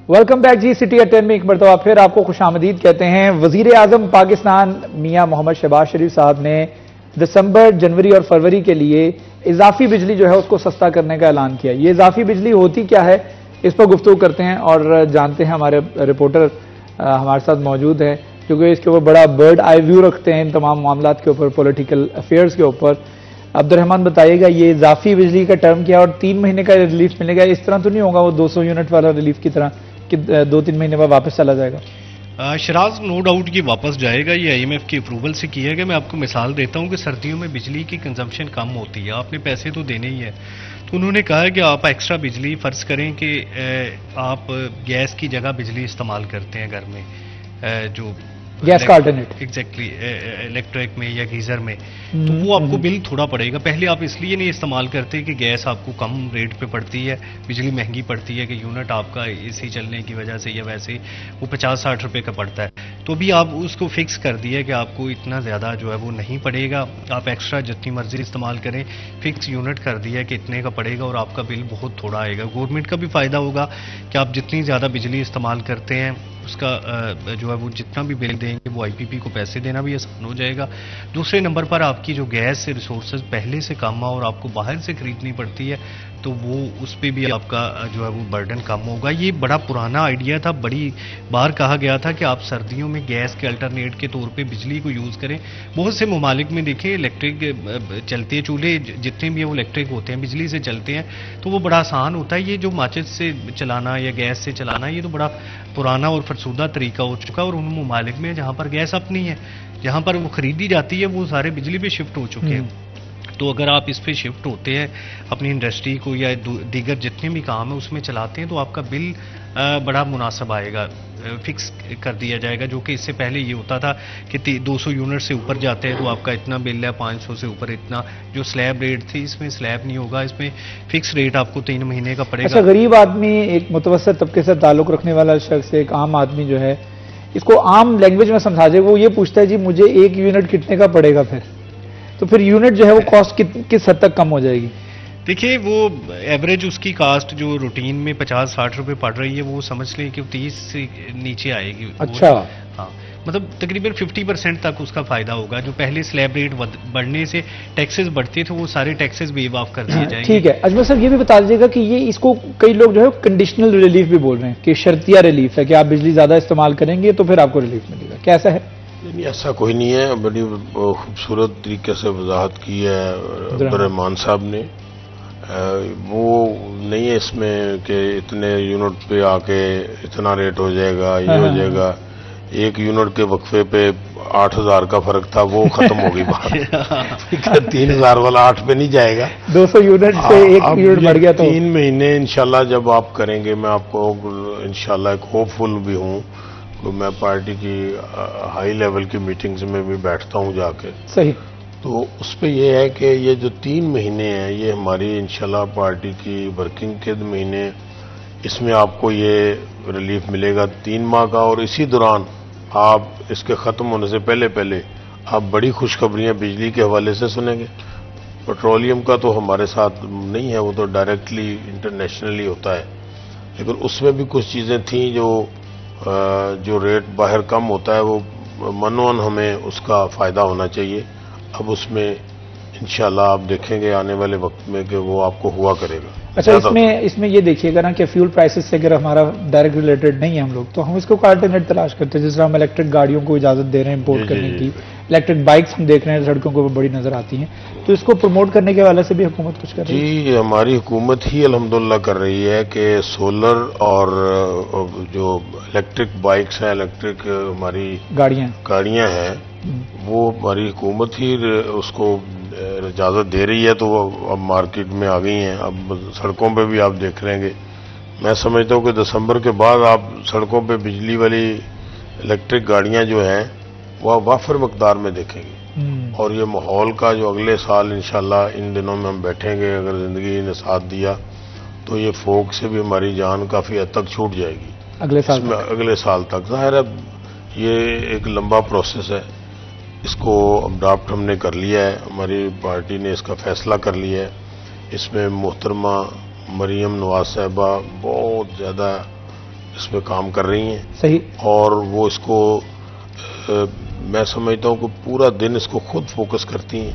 A: Welcome back G, city at 10 میں ایک مرتبہ پھر آپ کو خوش آمدید کہتے ہیں۔ وزیر اعظم پاکستان میاں محمد شہباز شریف صاحب نے دسمبر، جنوری اور فروری کے لیے اضافی بجلی جو ہے اس کو سستا کرنے کا اعلان کیا۔ یہ اضافی بجلی ہوتی کیا ہے، اس پر گفتگو کرتے ہیں اور جانتے ہیں۔ ہمارے رپورٹر ہمارے ساتھ موجود ہے جو کہ اس کے اوپر بڑا برڈ آئی ویو رکھتے ہیں ان تمام معاملات کے اوپر، پولیٹیکل افیئرز کے اوپر۔ عبد الرحمان بتائیے گا یہ اضافی بجلی کا ٹرم کیا، اور 3 مہینے کا ریلیف ملے گا؟ اس طرح تو نہیں ہوگا وہ 200 یونٹ والا ریلیف کی طرح کہ 2-3 مہینے بعد واپس چلا جائے گا؟
C: شراز نو ڈاؤٹ یہ واپس جائے گا، یہ آئی ایم ایف کی اپروول سے کیا گیا۔ میں آپ کو مثال دیتا ہوں کہ سردیوں میں بجلی کی کنزمپشن کم ہوتی ہے، آپ نے پیسے تو دینے ہی ہے، تو انہوں نے کہا کہ آپ ایکسٹرا بجلی، فرض کریں کہ آپ گیس کی جگہ بجلی استعمال کرتے ہیں گھر میں، جو
A: گیس کا آلٹرنیٹ،
C: ایگزیکٹلی الیکٹرک میں یا گیزر میں، تو وہ آپ کو بل تھوڑا پڑے گا۔ پہلے آپ اس لیے نہیں استعمال کرتے کہ گیس آپ کو کم ریٹ پہ پڑتی ہے، بجلی مہنگی پڑتی ہے، کہ یونٹ آپ کا اے سی چلنے کی وجہ سے یا ویسے وہ 50-60 روپے کا پڑتا ہے، تو ابھی آپ اس کو فکس کر دیا کہ آپ کو اتنا زیادہ جو ہے وہ نہیں پڑے گا، آپ ایکسٹرا جتنی مرضی استعمال کریں، فکس یونٹ کر دیا کہ اتنے کا پڑے گا اور آپ کا بل بہت تھوڑا آئے گا۔ گورنمنٹ کا بھی فائدہ ہوگا کہ آپ جتنی زیادہ بجلی استعمال کرتے ہیں اس کا جو ہے وہ جتنا بھی بل دیں گے وہ آئی پی پی کو پیسے دینا بھی آسان ہو جائے گا۔ دوسرے نمبر پر آپ کی جو گیس سے ریسورسز پہلے سے کم ہے اور آپ کو باہر سے خریدنی پڑتی ہے، تو وہ اس پہ بھی آپ کا جو ہے وہ برڈن کم ہوگا۔ یہ بڑا پرانا آئیڈیا تھا، بڑی بار کہا گیا تھا کہ آپ سردیوں میں گیس کے الٹرنیٹ کے طور پہ بجلی کو یوز کریں۔ بہت سے ممالک میں دیکھیں الیکٹرک چلتے چولہے جتنے بھی ہیں وہ الیکٹرک ہوتے ہیں، بجلی سے چلتے ہیں، تو وہ بڑا آسان ہوتا ہے۔ یہ جو ماچس سے چلانا یا گیس سے چلانا، یہ تو بڑا پرانا اور فرسودہ طریقہ ہو چکا ہے، اور ان ممالک میں جہاں پر گیس اپنی ہے، جہاں پر وہ خریدی جاتی ہے، وہ سارے بجلی پہ شفٹ ہو چکے ہیں۔ تو اگر آپ اس پہ شفٹ ہوتے ہیں، اپنی انڈسٹری کو یا دیگر جتنے بھی کام ہیں اس میں چلاتے ہیں، تو آپ کا بل بڑا مناسب آئے گا، فکس کر دیا جائے گا، جو کہ اس سے پہلے یہ ہوتا تھا کہ 200 یونٹ سے اوپر جاتے ہیں تو آپ کا اتنا بل ہے، 500 سے اوپر اتنا، جو سلیب ریٹ تھی اس میں سلیب نہیں ہوگا، اس میں فکس ریٹ آپ کو 3 مہینے کا پڑے گا۔
A: اچھا، غریب آدمی، ایک متوسط طبقے سے تعلق رکھنے والا شخص، ایک عام آدمی جو ہے، اس کو عام لینگویج میں سمجھا جائے، وہ یہ پوچھتا ہے جی مجھے 1 یونٹ کتنے کا پڑے گا؟ تو پھر یونٹ جو ہے وہ کاسٹ کس حد تک کم ہو جائے گی؟
C: دیکھیے وہ ایوریج اس کی کاسٹ جو روٹین میں 50-60 روپے پڑ رہی ہے، وہ سمجھ لیں کہ 30 سے نیچے آئے گی۔
A: اچھا،
C: ہاں، مطلب تقریباً 50% تک اس کا فائدہ ہوگا۔ جو پہلے سلیب ریٹ بڑھنے سے ٹیکسز بڑھتے تھے، وہ سارے ٹیکسز ویو آف کر دیے جائیں گے۔
A: ٹھیک ہے اجمل صاحب، یہ بھی بتا دیجیے گا کہ یہ اس کو کئی لوگ جو ہے کنڈیشنل ریلیف بھی بول رہے ہیں کہ شرطیہ ریلیف ہے، کہ آپ بجلی زیادہ استعمال کریں گے تو پھر آپ کو ریلیف ملے گا، کیسا ہے؟
B: نہیں، ایسا کوئی نہیں ہے، بڑی خوبصورت طریقے سے وضاحت کی ہے عبد الرحمان صاحب نے۔ وہ نہیں ہے اس میں کہ اتنے یونٹ پہ آ کے اتنا ریٹ ہو جائے گا، یہ ہو جائے گا. ایک یونٹ کے وقفے پہ 8,000 کا فرق تھا، وہ ختم ہو گئی بات. 3,000 والا 8 پہ نہیں جائے گا.
A: 200 یونٹ سے ایک یونٹ بڑھ گیا تو
B: 3 مہینے انشاءاللہ جب آپ کریں گے، میں آپ کو انشاءاللہ ایک ہوپ فل بھی ہوں. میں پارٹی کی ہائی لیول کی میٹنگز میں بھی بیٹھتا ہوں جا کے.
A: صحیح.
B: تو اس پہ یہ ہے کہ یہ جو 3 مہینے ہیں یہ ہماری انشاءاللہ پارٹی کی ورکنگ کے مہینے، اس میں آپ کو یہ ریلیف ملے گا 3 ماہ کا. اور اسی دوران آپ اس کے ختم ہونے سے پہلے آپ بڑی خوشخبریاں بجلی کے حوالے سے سنیں گے. پیٹرولیم کا تو ہمارے ساتھ نہیں ہے، وہ تو ڈائریکٹلی انٹرنیشنلی ہوتا ہے. لیکن اس میں بھی کچھ چیزیں تھیں جو ریٹ باہر کم ہوتا ہے، وہ منوان ہمیں اس کا فائدہ ہونا چاہیے. اب اس میں انشاءاللہ آپ دیکھیں گے آنے والے وقت میں کہ وہ آپ کو ہوا کرے گا.
A: اچھا، اس میں یہ دیکھیے گا نا کہ فیول پرائسز سے اگر ہمارا ڈائریکٹ ریلیٹڈ نہیں ہے ہم لوگ، تو ہم اس کو آلٹرنیٹ تلاش کرتے ہیں. جس طرح ہم الیکٹرک گاڑیوں کو اجازت دے رہے ہیں امپورٹ کرنے کی، الیکٹرک بائکس ہم دیکھ رہے ہیں سڑکوں کو بڑی نظر آتی ہیں. تو اس کو پروموٹ کرنے کے حوالے سے بھی حکومت کچھ کر رہی ہے؟
B: جی، ہماری حکومت ہی الحمدللہ کر رہی ہے کہ سولر اور جو الیکٹرک بائکس ہیں، الیکٹرک ہماری گاڑیاں ہیں، وہ ہماری حکومت ہی اس کو اجازت دے رہی ہے. تو وہ اب مارکیٹ میں آ گئی ہیں. اب سڑکوں پہ بھی آپ دیکھ رہیں گے. میں سمجھتا ہوں کہ دسمبر کے بعد آپ سڑکوں پہ بجلی والی الیکٹرک گاڑیاں جو ہیں وہ وافر مقدار میں دیکھیں گے. اور یہ ماحول کا جو اگلے سال انشاءاللہ ان دنوں میں ہم بیٹھیں گے، اگر زندگی نے ساتھ دیا تو یہ فوگ سے بھی ہماری جان کافی حد تک چھوٹ جائے گی اگلے سال تک. ظاہر ہے یہ ایک لمبا پروسیس ہے. اس کو اڈاپٹ ہم نے کر لیا ہے، ہماری پارٹی نے اس کا فیصلہ کر لیا ہے. اس میں محترمہ مریم نواز صاحبہ بہت زیادہ اس میں کام کر رہی ہیں.
A: صحیح.
B: اور وہ اس کو میں سمجھتا ہوں کہ پورا دن اس کو خود فوکس کرتی ہیں.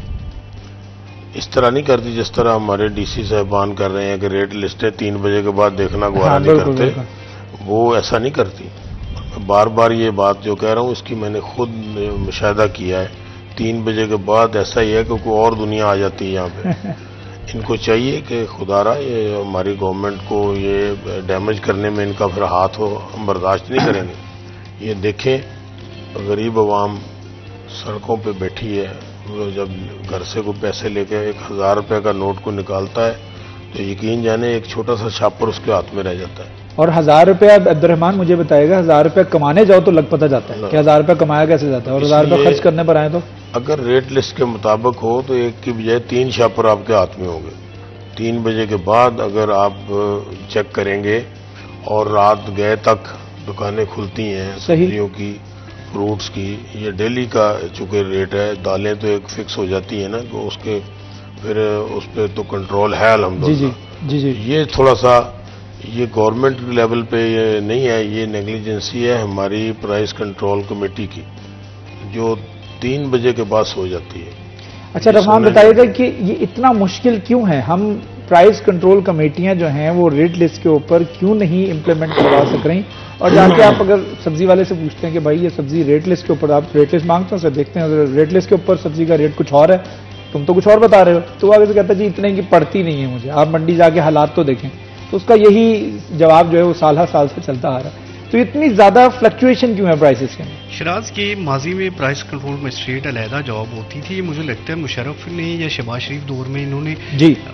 B: اس طرح نہیں کرتی جس طرح ہمارے ڈی سی صاحبان کر رہے ہیں کہ ریٹ لسٹیں 3 بجے کے بعد دیکھنا گوارا نہیں کرتے. وہ ایسا نہیں کرتی. بار بار یہ بات جو کہہ رہا ہوں اس کی میں نے خود مشاہدہ کیا ہے. 3 بجے کے بعد ایسا ہی ہے کہ کوئی اور دنیا آ جاتی ہے یہاں پہ. ان کو چاہیے کہ خدا را یہ ہماری گورنمنٹ کو یہ ڈیمیج کرنے میں ان کا پھر ہاتھ ہو، ہم برداشت نہیں کریں گے. یہ دیکھیں غریب عوام سڑکوں پہ بیٹھی ہے. جب گھر سے کوئی پیسے لے کے 1,000 روپے کا نوٹ کو نکالتا ہے تو یقین جانے ایک چھوٹا سا چھاپر اس کے ہاتھ میں رہ جاتا ہے.
A: اور 1,000 روپیہ عبد الرحمان مجھے بتائے گا، 1,000 روپیہ کمانے جاؤ تو لگ پتہ جاتا ہے کہ 1,000 روپیہ کمایا کیسے جاتا ہے، اور 1,000 روپیہ خرچ کرنے پر آئے تو
B: اگر ریٹ لسٹ کے مطابق ہو تو ایک کی بجائے 3 چھاپر آپ کے ہاتھ میں ہوں گے. 3 بجے کے بعد اگر آپ چیک کریں گے اور رات گئے تک دکانیں کھلتی ہیں سبزیوں کی، فروٹس کی. یہ ڈیلی کا چونکہ ریٹ ہے. دالیں تو ایک فکس ہو جاتی ہیں نا، تو اس کے پھر اس پہ تو کنٹرول ہے الحمدللہ.
A: جی.
B: یہ تھوڑا سا یہ گورنمنٹ لیول پہ یہ نہیں ہے، یہ نیگلیجنسی ہے ہماری پرائز کنٹرول کمیٹی کی جو 3 بجے کے بعد سو جاتی ہے.
A: اچھا رحمان بتائیے گا کہ یہ اتنا مشکل کیوں ہے؟ ہم پرائز کنٹرول کمیٹیاں جو ہیں وہ ریٹ لسٹ کے اوپر کیوں نہیں امپلیمنٹ کروا سک رہی؟ اور جا کے آپ اگر سبزی والے سے پوچھتے ہیں کہ بھائی یہ سبزی ریٹ لسٹ کے اوپر، آپ ریٹ لسٹ مانگتے ہیں، دیکھتے ہیں ریٹ لسٹ کے اوپر سبزی کا ریٹ کچھ اور ہے، تم تو کچھ اور بتا رہے ہو، تو وہ آگے سے کہتا ہے جی اتنے کی پڑتی نہیں ہے مجھے، آپ منڈی جا کے حالات تو دیکھیں. تو اس کا یہی جواب جو ہے وہ سال سے چلتا آ رہا ہے. تو اتنی زیادہ فلکچویشن کیوں ہے پرائسز کے؟
C: شراز کی ماضی میں پرائس کنٹرول مجسٹریٹ علیحدہ جاب ہوتی تھی. مجھے لگتا ہے مشرف نے یا شہباز شریف دور میں انہوں نے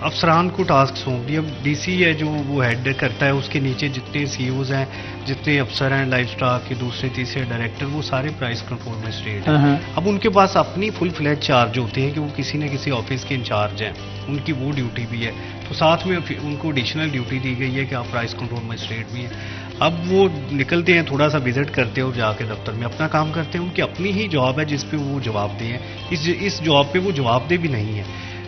C: افسران کو ٹاسک سونپ دیا. ڈی سی ہے جو وہ ہیڈ کرتا ہے، اس کے نیچے جتنے سی اوز ہیں، جتنے افسر ہیں لائف اسٹاک کے دوسرے تیسرے ڈائریکٹر، وہ سارے پرائس کنٹرول مجسٹریٹ ہیں. اب ان کے پاس اپنی فل فلیج چارج ہوتے ہیں کہ وہ کسی نہ کسی آفس کے انچارج ہیں، ان کی وہ ڈیوٹی بھی ہے. تو ساتھ میں ان کو ایڈیشنل ڈیوٹی دی گئی ہے کہ آپ پرائس کنٹرول مجسٹریٹ بھی ہیں. اب وہ نکلتے ہیں، تھوڑا سا وزٹ کرتے ہیں اور جا کے دفتر میں اپنا کام کرتے ہیں. ان کی اپنی ہی جاب ہے جس پہ وہ جواب دہ ہیں، اس جاب پہ وہ جواب دہ بھی نہیں ہے.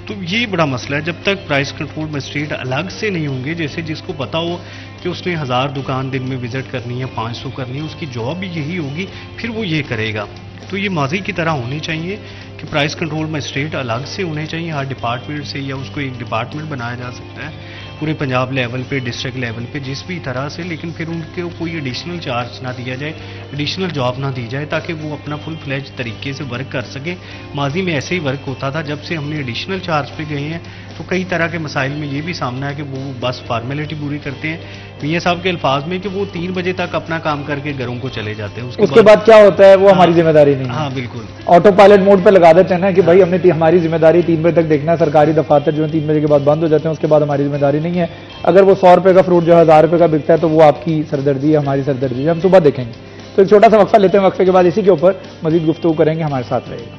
C: تو یہ بڑا مسئلہ ہے. جب تک پرائس کنٹرول مجسٹریٹ الگ سے نہیں ہوں گے، جیسے جس کو پتا ہو کہ اس نے 1000 دکان دن میں وزٹ کرنی ہے، 500 کرنی ہے، اس کی جاب بھی یہی ہوگی، پھر وہ یہ کرے گا. تو یہ ماضی کی طرح ہونی چاہیے کہ پرائس کنٹرول مجسٹریٹ الگ سے ہونے چاہیے ہر ڈپارٹمنٹ سے، یا اس کو ایک ڈپارٹمنٹ بنایا جا سکتا ہے پورے پنجاب لیول پہ، ڈسٹرکٹ لیول پہ، جس بھی طرح سے. لیکن پھر ان کو کوئی ایڈیشنل چارج نہ دیا جائے، ایڈیشنل جاب نہ دی جائے، تاکہ وہ اپنا فل فلیج طریقے سے ورک کر سکیں. ماضی میں ایسے ہی ورک ہوتا تھا. جب سے ہم نے ایڈیشنل چارج پہ گئے ہیں تو کئی طرح کے مسائل میں یہ بھی سامنا ہے کہ وہ بس فارمیلٹی پوری کرتے ہیں میاں صاحب کے الفاظ میں کہ وہ 3 بجے تک اپنا کام کر کے گھروں کو چلے جاتے ہیں.
A: اس کے بعد کیا ہوتا ہے وہ ہماری ذمہ داری نہیں ہے.
C: ہاں بالکل,
A: آٹو پائلٹ موڈ پہ لگا دیتے ہیں نا کہ بھائی ہم نے ہماری ذمہ داری 3 بجے تک دیکھنا ہے. سرکاری دفاتر جو ہے 3 بجے کے بعد بند ہو جاتے ہیں, اس کے بعد ہماری ذمہ داری نہیں ہے. اگر وہ 100 روپے کا فروٹ جو ہے 1000 روپے کا بکتا ہے تو وہ آپ کی سردردی ہے, ہماری سردردی ہے. ہم صبح دیکھیں گے. تو ایک چھوٹا سا وقفہ لیتے ہیں, وقفے کے بعد اسی کے اوپر مزید گفتگو کریں گے. ہمارے ساتھ رہے گا.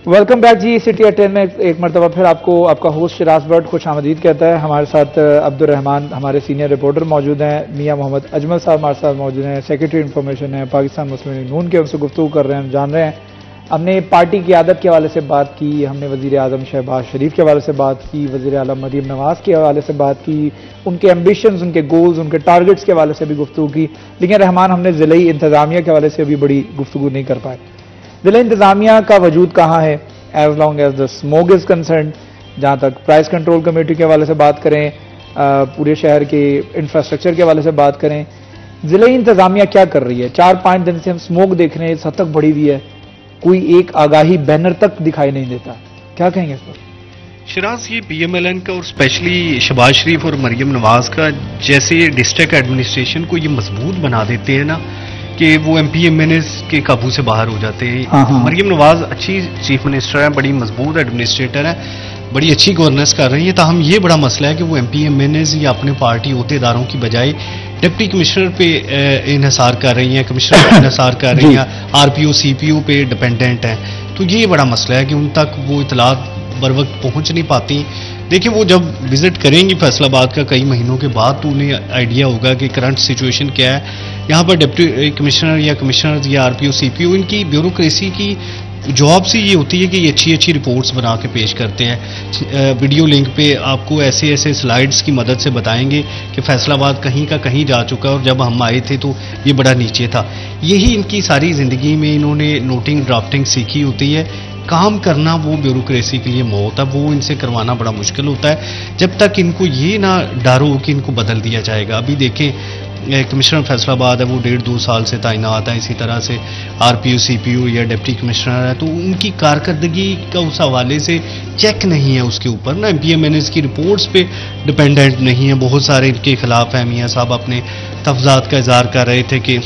A: Welcome back G. City at 10 میں ایک مرتبہ پھر آپ کا ہوسٹ شراز بٹ خوش آمدید کہتا ہے. ہمارے ساتھ عبد الرحمان ہمارے سینئر رپورٹر موجود ہیں, میاں محمد اجمل صاحب ہمارے ساتھ موجود ہیں, سیکرٹری انفارمیشن ہے پاکستان مسلم لیگ نون کے. ان سے گفتگو کر رہے ہیں, جان رہے ہیں. ہم نے پارٹی کی عادت کے حوالے سے بات کی, ہم نے وزیر اعظم شہباز شریف کے حوالے سے بات کی, وزیر اعلیٰ مریم نواز کے حوالے سے بات کی, ان کے ایمبیشنز, ان کے گولز, ان کے ٹارگٹس کے حوالے سے بھی گفتگو کی. لیکن رحمان ہم نے ضلعی انتظامیہ کے حوالے سے بھی بڑی گفتگو نہیں کر پائے. ضلعی انتظامیہ کا وجود کہاں ہے as long as the smog is concerned. جہاں تک پرائز کنٹرول کمیٹی کے حوالے سے بات کریں, پورے شہر کے انفراسٹرکچر کے حوالے سے بات کریں, ضلعی انتظامیہ کیا کر رہی ہے؟ 4-5 دن سے ہم اسموگ دیکھ رہے ہیں, اس حد تک بڑھی ہوئی ہے, کوئی ایک آگاہی بینر تک دکھائی نہیں دیتا. کیا کہیں گے اس پر؟
C: شراز, یہ پی ایم ایل این کا اور اسپیشلی شہباز شریف اور مریم نواز کا جیسے ڈسٹرکٹ ایڈمنسٹریشن کو یہ مضبوط بنا دیتے ہیں نا کہ وہ M P M N As کے قابو سے باہر ہو جاتے ہیں. مریم نواز اچھی چیف منسٹر ہیں, بڑی مضبوط ایڈمنسٹریٹر ہیں, بڑی اچھی گورننس کر رہی ہیں. تاہم یہ بڑا مسئلہ ہے کہ وہ M P M N As یا اپنے پارٹی عہدے داروں کی بجائے ڈپٹی کمشنر پہ انحصار کر رہی ہیں, کمشنر پہ انحصار کر رہی ہیں, آر پی او سی پی او پہ ڈپینڈنٹ ہیں. تو یہ بڑا مسئلہ ہے کہ ان تک وہ اطلاعات بر وقت پہنچ نہیں پاتی. دیکھیں وہ جب وزٹ کریں گی فیصل آباد کا کئی مہینوں کے بعد تو انہیں آئیڈیا ہوگا کہ کرنٹ سچویشن کیا ہے. یہاں پر ڈپٹی کمشنر یا کمشنر یا آر پی او سی پی او, ان کی بیوروکریسی کی جاب سے یہ ہوتی ہے کہ یہ اچھی اچھی رپورٹس بنا کے پیش کرتے ہیں. ویڈیو لنک پہ آپ کو ایسے ایسے سلائیڈز کی مدد سے بتائیں گے کہ فیصل آباد کہیں کا کہیں جا چکا ہے اور جب ہم آئے تھے تو یہ بڑا نیچے تھا. یہی ان کی ساری زندگی میں انہوں نے نوٹنگ ڈرافٹنگ سیکھی ہوتی ہے. کام کرنا وہ بیوروکریسی کے لیے موت ہے, وہ ان سے کروانا بڑا مشکل ہوتا ہے جب تک ان کو یہ نہ ڈر ہو کہ ان کو بدل دیا جائے گا. ابھی دیکھیں کمشنر فیصل آباد ہے وہ 1.5-2 سال سے تعینات ہے, اسی طرح سے آر پی او سی پی او یا ڈپٹی کمشنر ہے, تو ان کی کارکردگی کا اس حوالے سے چیک نہیں ہے اس کے اوپر نا. M P M N As کی رپورٹس پہ ڈپینڈنٹ نہیں ہے. بہت سارے ان کے خلاف ہیں. میاں صاحب اپنے تفضات کا اظہار کر رہے تھے کہ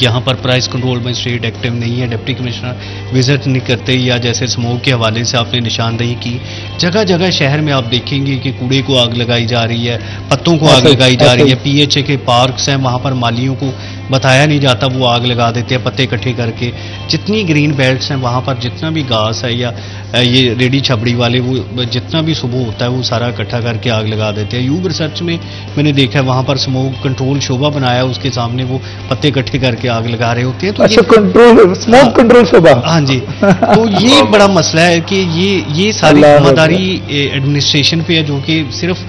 C: یہاں پر پرائز کنٹرول مجسٹریٹ ایکٹیو نہیں ہے, ڈپٹی کمشنر وزٹ نہیں کرتے, یا جیسے اسموگ کے حوالے سے آپ نے نشاندہی کی. جگہ جگہ شہر میں آپ دیکھیں گے کہ کوڑے کو آگ لگائی جا رہی ہے, پتوں کو آگ لگائی جا رہی ہے. پی ایچ اے کے پارکس ہیں وہاں پر مالیوں کو بتایا نہیں جاتا, وہ آگ لگا دیتے ہیں پتے اکٹھے کر کے. جتنی گرین بیلٹس ہیں وہاں پر جتنا بھی گھاس ہے یا یہ ریڈی چھبڑی والے وہ جتنا بھی صبح ہوتا ہے وہ سارا اکٹھا کر کے آگ لگا دیتے ہیں. یوب ریسرچ میں نے دیکھا ہے وہاں پر اسموگ کنٹرول شعبہ بنایا, اس کے سامنے وہ پتے اکٹھے کر کے آگ لگا رہے ہوتے ہیں. تو
A: اسموگ کنٹرول شعبہ,
C: ہاں جی, تو یہ بڑا مسئلہ ہے کہ یہ ساری ذمہ داری ایڈمنسٹریشن پہ ہے جو کہ صرف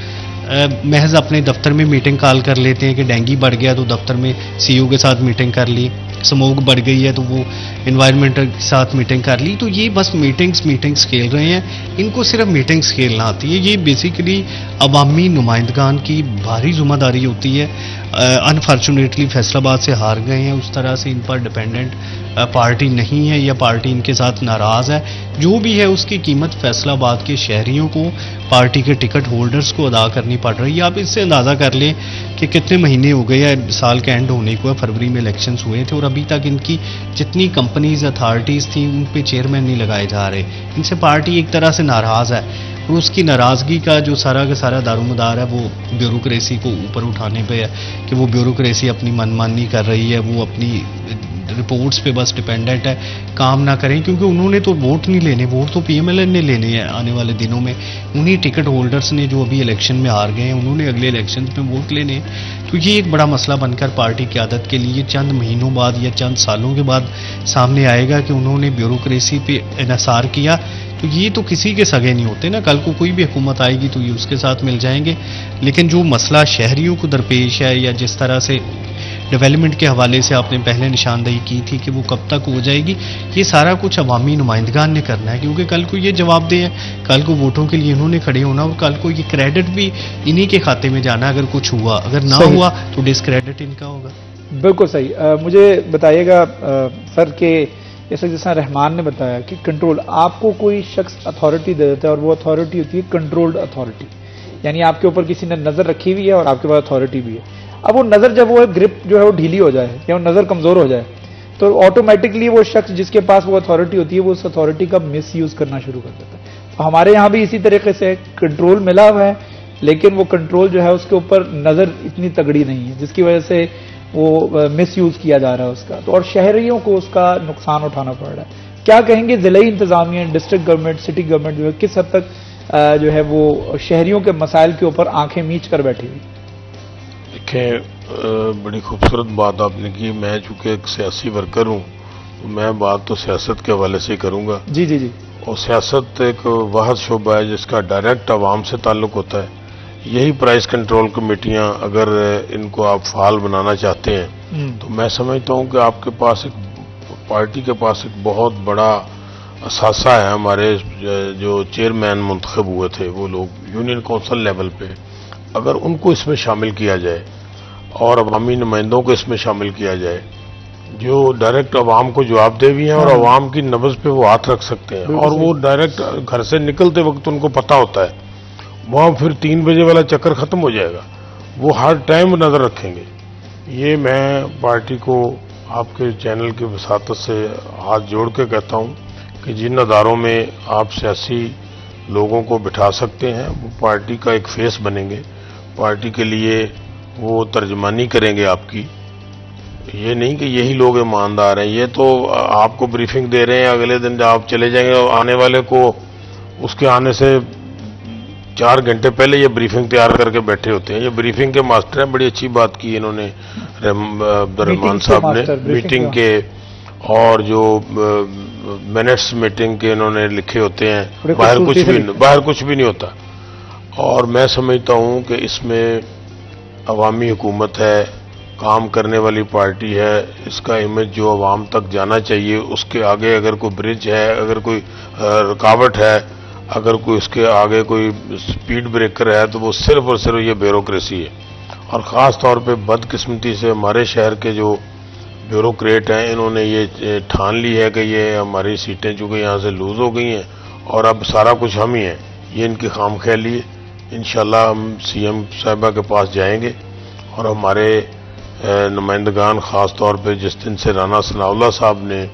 C: محض اپنے دفتر میں میٹنگ کال کر لیتے ہیں کہ ڈینگی بڑھ گیا تو دفتر میں سی او کے ساتھ میٹنگ کر لی, اسموگ بڑھ گئی ہے تو وہ انوائرمنٹ کے ساتھ میٹنگ کر لی. تو یہ بس میٹنگز کھیل رہے ہیں. ان کو صرف میٹنگز کھیلنا آتی ہے. یہ بیسیکلی عوامی نمائندگان کی بھاری ذمہ داری ہوتی ہے. انفارچونیٹلی فیصل آباد سے ہار گئے ہیں, اس طرح سے ان پر ڈپینڈنٹ پارٹی نہیں ہے یا پارٹی ان کے ساتھ ناراض ہے. جو بھی ہے اس کی قیمت فیصل آباد کے شہریوں کو, پارٹی کے ٹکٹ ہولڈرز کو ادا کرنی پڑ رہی ہے. آپ اس سے اندازہ کر لیں کہ کتنے مہینے ہو گئے ہیں, سال کا اینڈ ہونے کو ہے, فروری میں الیکشنز ہوئے تھے اور ابھی تک ان کی جتنی کمپنیز اتھارٹیز تھیں ان پہ چیئرمین نہیں لگائے جا رہے. ان سے پارٹی ایک طرح سے ناراض ہے اور اس کی ناراضگی کا جو سارا کا سارا دار و مدار ہے وہ بیوروکریسی کو اوپر اٹھانے پہ ہے کہ وہ بیوروکریسی اپنی من مانی کر رہی ہے, وہ اپنی رپورٹس پہ بس ڈپینڈنٹ ہے, کام نہ کریں کیونکہ انہوں نے تو ووٹ نہیں لینے, ووٹ تو پی ایم ایل این نے لینے ہیں آنے والے دنوں میں. انہی ٹکٹ ہولڈرز نے جو ابھی الیکشن میں ہار گئے ہیں انہوں نے اگلے الیکشنز میں ووٹ لینے ہیں. تو یہ ایک بڑا مسئلہ بن کر پارٹی قیادت کے لیے چند مہینوں بعد یا چند سالوں کے بعد سامنے آئے گا کہ انہوں نے بیوروکریسی پہ انحصار کیا. تو یہ تو کسی کے سگے نہیں ہوتے نا, کل کو کوئی بھی حکومت آئے گی تو یہ اس کے ساتھ مل جائیں گے. لیکن جو مسئلہ شہریوں کو درپیش ہے یا جس طرح سے ڈیولپمنٹ کے حوالے سے آپ نے پہلے نشاندہی کی تھی کہ وہ کب تک ہو جائے گی, یہ سارا کچھ عوامی نمائندگان نے کرنا ہے کیونکہ کل کو یہ جواب دہ ہے, کل کو ووٹوں کے لیے انہوں نے کھڑے ہونا اور کل کو یہ کریڈٹ بھی انہی کے کھاتے میں جانا اگر کچھ ہوا, اگر نہ ہوا تو ڈسکریڈٹ ان کا ہوگا.
A: بالکل صحیح. مجھے بتائیے گا سر کہ جیسا جیسا رحمان نے بتایا کہ کنٹرول آپ کو کوئی شخص اتھارٹی دے دیتا ہے اور وہ اتھارٹی ہوتی ہے کنٹرولڈ اتھارٹی، یعنی آپ کے اوپر کسی نے نظر رکھی ہوئی ہے اور آپ کے پاس اتھارٹی بھی ہے. اب وہ نظر جب وہ گرپ جو ہے وہ ڈھیلی ہو جائے یا وہ نظر کمزور ہو جائے تو آٹومیٹکلی وہ شخص جس کے پاس وہ اتھارٹی ہوتی ہے وہ اس اتھارٹی کا مس یوز کرنا شروع کر دیتا ہے. ہمارے یہاں بھی اسی طریقے سے کنٹرول ملا ہوا ہے، لیکن وہ کنٹرول جو ہے اس کے اوپر نظر اتنی تگڑی نہیں ہے، جس کی وجہ سے وہ مس یوز کیا جا رہا ہے اس کا، تو اور شہریوں کو اس کا نقصان اٹھانا پڑ رہا ہے. کیا کہیں گے ضلعی انتظامیہ، ڈسٹرکٹ گورنمنٹ، سٹی گورنمنٹ جو ہے کس حد تک جو ہے وہ شہریوں کے مسائل کے اوپر آنکھیں میچ کر بیٹھی ہوئی؟
B: دیکھیں، بڑی خوبصورت بات آپ نے کی. میں چونکہ ایک سیاسی ورکر ہوں تو میں بات تو سیاست کے حوالے سے ہی کروں گا.
A: جی جی جی. اور
B: سیاست ایک واحد شعبہ ہے جس کا ڈائریکٹ عوام سے تعلق ہوتا ہے. یہی پرائز کنٹرول کمیٹیاں اگر ان کو آپ فعال بنانا چاہتے ہیں تو میں سمجھتا ہوں کہ آپ کے پاس ایک پارٹی کے پاس ایک بہت بڑا اثاثہ ہے. ہمارے جو چیئرمین منتخب ہوئے تھے وہ لوگ یونین کونسل لیول پہ، اگر ان کو اس میں شامل کیا جائے اور عوامی نمائندوں کو اس میں شامل کیا جائے جو ڈائریکٹ عوام کو جواب دہ بھی ہیں اور عوام کی نبض پہ وہ ہاتھ رکھ سکتے ہیں، اور وہ ڈائریکٹ گھر سے نکلتے وقت ان کو پتہ ہوتا ہے وہاں پھر 3 بجے والا چکر ختم ہو جائے گا، وہ ہر ٹائم نظر رکھیں گے. یہ میں پارٹی کو آپ کے چینل کی وساطت سے ہاتھ جوڑ کے کہتا ہوں کہ جن اداروں میں آپ سیاسی لوگوں کو بٹھا سکتے ہیں وہ پارٹی کا ایک فیس بنیں گے، پارٹی کے لیے وہ ترجمانی کریں گے آپ کی. یہ نہیں کہ یہی لوگ ایماندار ہیں، یہ تو آپ کو بریفنگ دے رہے ہیں، اگلے دن جب آپ چلے جائیں گے آنے والے کو اس کے آنے سے 4 گھنٹے پہلے یہ بریفنگ تیار کر کے بیٹھے ہوتے ہیں. یہ بریفنگ کے ماسٹر ہیں. بڑی اچھی بات کی انہوں نے عبد الرحمان صاحب نے میٹنگ کے، اور جو منٹس میٹنگ کے انہوں نے لکھے ہوتے ہیں، باہر کچھ بھی نہیں ہوتا. اور میں سمجھتا ہوں کہ اس میں عوامی حکومت ہے، کام کرنے والی پارٹی ہے، اس کا امیج جو عوام تک جانا چاہیے اس کے آگے اگر کوئی برج ہے، اگر کوئی رکاوٹ ہے، اگر کوئی اس کے آگے کوئی سپیڈ بریکر ہے تو وہ صرف اور صرف یہ بیوروکریسی ہے. اور خاص طور پہ بدقسمتی سے ہمارے شہر کے جو بیوروکریٹ ہیں انہوں نے یہ ٹھان لی ہے کہ یہ ہماری سیٹیں چونکہ یہاں سے لوز ہو گئی ہیں اور اب سارا کچھ ہم ہی ہیں. یہ ان کی خام خیالی ہے. انشاءاللہ ہم سی ایم صاحبہ کے پاس جائیں گے اور ہمارے نمائندگان، خاص طور پہ جس دن سے رانا ثناء اللہ صاحب نے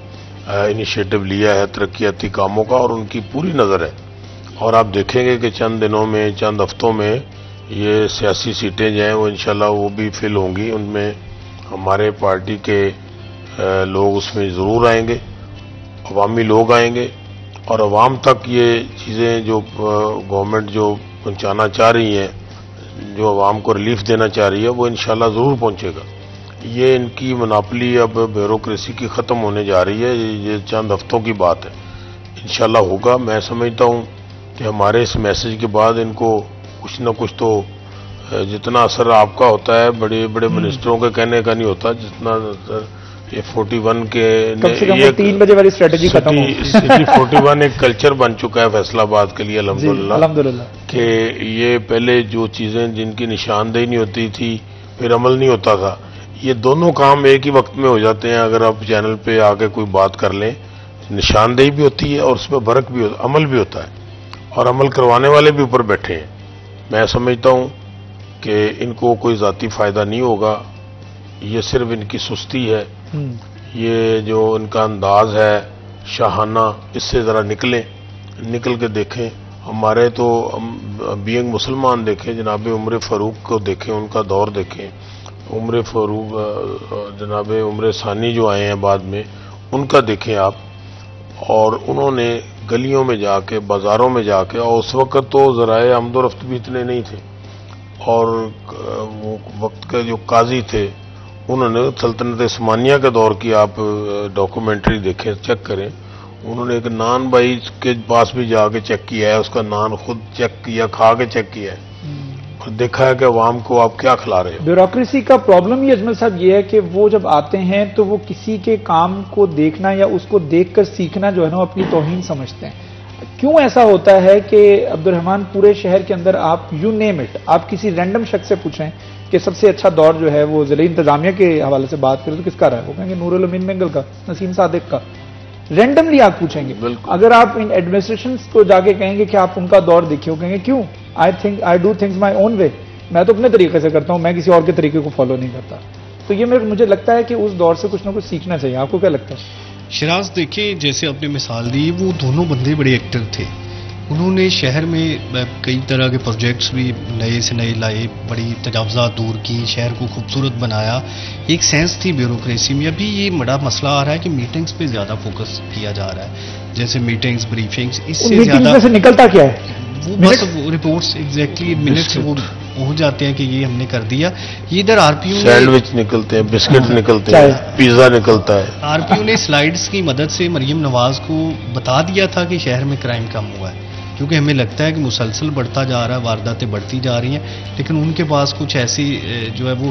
B: انیشیٹو لیا ہے ترقیاتی کاموں کا، اور ان کی پوری نظر ہے، اور آپ دیکھیں گے کہ چند دنوں میں، چند ہفتوں میں یہ سیاسی سیٹیں جو ہیں وہ انشاءاللہ وہ بھی فل ہوں گی. ان میں ہمارے پارٹی کے لوگ اس میں ضرور آئیں گے، عوامی لوگ آئیں گے، اور عوام تک یہ چیزیں جو گورنمنٹ جو پہنچانا چاہ رہی ہیں، جو عوام کو ریلیف دینا چاہ رہی ہے، وہ انشاءاللہ ضرور پہنچے گا. یہ ان کی مناپلی اب بیوروکریسی کی ختم ہونے جا رہی ہے. یہ چند ہفتوں کی بات ہے، انشاءاللہ ہوگا. میں سمجھتا ہوں کہ ہمارے اس میسج کے بعد ان کو کچھ نہ کچھ تو جتنا اثر آپ کا ہوتا ہے بڑے بڑے منسٹروں کے کہنے کا نہیں ہوتا، جتنا اثر یہ 41 کے
A: 3 بجے والی اسٹریٹجی ختم ہو.
B: سٹی 41 ایک کلچر بن چکا ہے فیصل آباد کے لیے الحمدللہ کہ یہ پہلے جو چیزیں جن کی نشاندہی نہیں ہوتی تھی پھر عمل نہیں ہوتا تھا، یہ دونوں کام ایک ہی وقت میں ہو جاتے ہیں. اگر آپ چینل پہ آ کے کوئی بات کر لیں، نشاندہی بھی ہوتی ہے اور اس پہ برق بھی ہوتا، عمل بھی ہوتا ہے، اور عمل کروانے والے بھی اوپر بیٹھے ہیں. میں سمجھتا ہوں کہ ان کو کوئی ذاتی فائدہ نہیں ہوگا، یہ صرف ان کی سستی ہے. یہ جو ان کا انداز ہے شاہانہ، اس سے ذرا نکل کے دیکھیں. ہمارے تو بینگ مسلمان دیکھیں، جناب عمر فاروق کو دیکھیں، ان کا دور دیکھیں. عمر فاروق، جناب عمر ثانی جو آئے ہیں بعد میں، ان کا دیکھیں آپ. اور انہوں نے گلیوں میں جا کے، بازاروں میں جا کے، اور اس وقت تو ذرائع آمد و رفت بھی اتنے نہیں تھے، اور وہ وقت کے جو قاضی تھے انہوں نے سلطنت عثمانیہ کے دور کی آپ ڈاکومنٹری دیکھیں، چیک کریں. انہوں نے ایک نان بھائی کے پاس بھی جا کے چیک کیا ہے، اس کا نان خود چیک کیا، کھا کے چیک کیا ہے، اور دیکھا ہے کہ عوام کو آپ کیا کھلا رہے ہیں.
A: بیوروکریسی کا پرابلم یہ اجمل صاحب یہ ہے کہ وہ جب آتے ہیں تو وہ کسی کے کام کو دیکھنا یا اس کو دیکھ کر سیکھنا جو ہے نا اپنی توہین سمجھتے ہیں. کیوں ایسا ہوتا ہے کہ عبد الرحمان پورے شہر کے اندر آپ یو نیم اٹ، آپ کسی رینڈم شخص سے پوچھیں کہ سب سے اچھا دور جو ہے وہ ضلعی انتظامیہ کے حوالے سے بات کریں تو کس کا رہا ہے؟ وہ کہیں گے نور الامین مینگل کا، نسیم صادق کا. رینڈملی آپ پوچھیں گے. اگر آپ ان ایڈمنسٹریشن کو جا کے کہیں گے کہ آپ ان کا دور دیکھیں، وہ کہیں گے کیوں؟ آئی ڈو تھنگس مائی اون وے، میں تو اپنے طریقے سے کرتا ہوں، میں کسی اور کے طریقے کو فالو نہیں کرتا. تو یہ مجھے لگتا ہے کہ اس دور سے کچھ نہ کچھ سیکھنا چاہیے. آپ کو کیا لگتا ہے؟
C: شراز دیکھیں، جیسے آپ نے مثال دی، وہ دونوں بندے بڑے ایکٹر تھے. انہوں نے شہر میں کئی طرح کے پروجیکٹس بھی نئے سے نئے لائے، بڑی تجاوزات دور کی، شہر کو خوبصورت بنایا. ایک سینس تھی بیوروکریسی میں. ابھی یہ بڑا مسئلہ آ رہا ہے کہ میٹنگز پہ زیادہ فوکس کیا جا رہا ہے، جیسے میٹنگز، بریفنگز. اس سے زیادہ
A: سے نکلتا کیا ہے؟
C: وہ بس رپورٹس ایگزیکٹلی منٹس وہ پہنچ جاتے ہیں کہ یہ ہم نے کر دیا. یہ ادھر آر پی یو
B: سینڈوچ نکلتے ہیں، بسکٹ نکلتے ہیں، پیزا نکلتا ہے.
C: آر پی یو نے سلائیڈز کی مدد سے مریم نواز کو بتا دیا تھا کہ شہر میں کرائم کم ہوا ہے، کیونکہ ہمیں لگتا ہے کہ مسلسل بڑھتا جا رہا ہے، وارداتیں بڑھتی جا رہی ہیں. لیکن ان کے پاس کچھ ایسی جو ہے وہ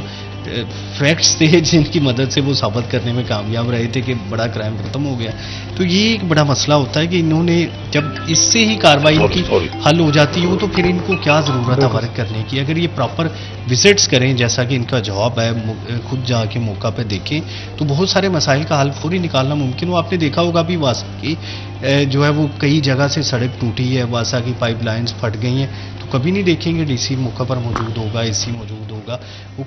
C: فیکٹس تھے جن کی مدد سے وہ ثابت کرنے میں کامیاب رہے تھے کہ بڑا کرائم ختم ہو گیا. تو یہ ایک بڑا مسئلہ ہوتا ہے کہ انہوں نے جب اس سے ہی کارروائی کی حل ہو جاتی ہو تو پھر ان کو کیا ضرورت ہے ورک کرنے کی. اگر یہ پراپر وزٹس کریں جیسا کہ ان کا جواب ہے، خود جا کے موقع پہ دیکھیں تو بہت سارے مسائل کا حل فوری نکالنا ممکن ہو. آپ نے دیکھا ہوگا بھی واسا کی جو ہے وہ کئی جگہ سے سڑک ٹوٹی ہے، واسا کی پائپ لائنز پھٹ گئی ہیں، تو کبھی نہیں دیکھیں گے ڈی سی موقع پر موجود ہوگا، اے سی موجود ہوگا.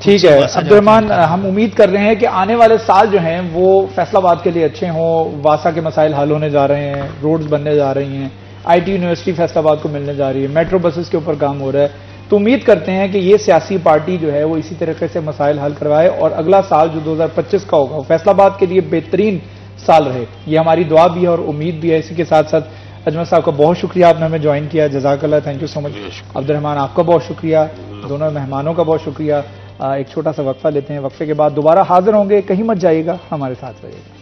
A: ٹھیک ہے عبد الرحمان، ہم امید کر رہے ہیں کہ آنے والے سال جو ہیں وہ فیصل آباد کے لیے اچھے ہوں. واسا کے مسائل حل ہونے جا رہے ہیں، روڈز بننے جا رہی ہیں، آئی ٹی یونیورسٹی فیصل آباد کو ملنے جا رہی ہے، میٹرو بسز کے اوپر کام ہو رہا ہے. تو امید کرتے ہیں کہ یہ سیاسی پارٹی جو ہے وہ اسی طریقے سے مسائل حل کروائے اور اگلا سال جو 2025 کا ہوگا وہ فیصل آباد کے لیے بہترین سال رہے. یہ ہماری دعا بھی ہے اور امید بھی ہے. اسی کے ساتھ ساتھ اجمل صاحب کا بہت شکریہ، آپ نے ہمیں جوائن کیا. جزاک اللہ، تھینک یو سو مچ. عبد الرحمان آپ کا بہت شکریہ، دونوں مہمانوں کا بہت شکریہ. ایک چھوٹا سا وقفہ لیتے ہیں، وقفے کے بعد دوبارہ حاضر ہوں گے. کہیں مت جائیے گا، ہمارے ساتھ رہیے گا.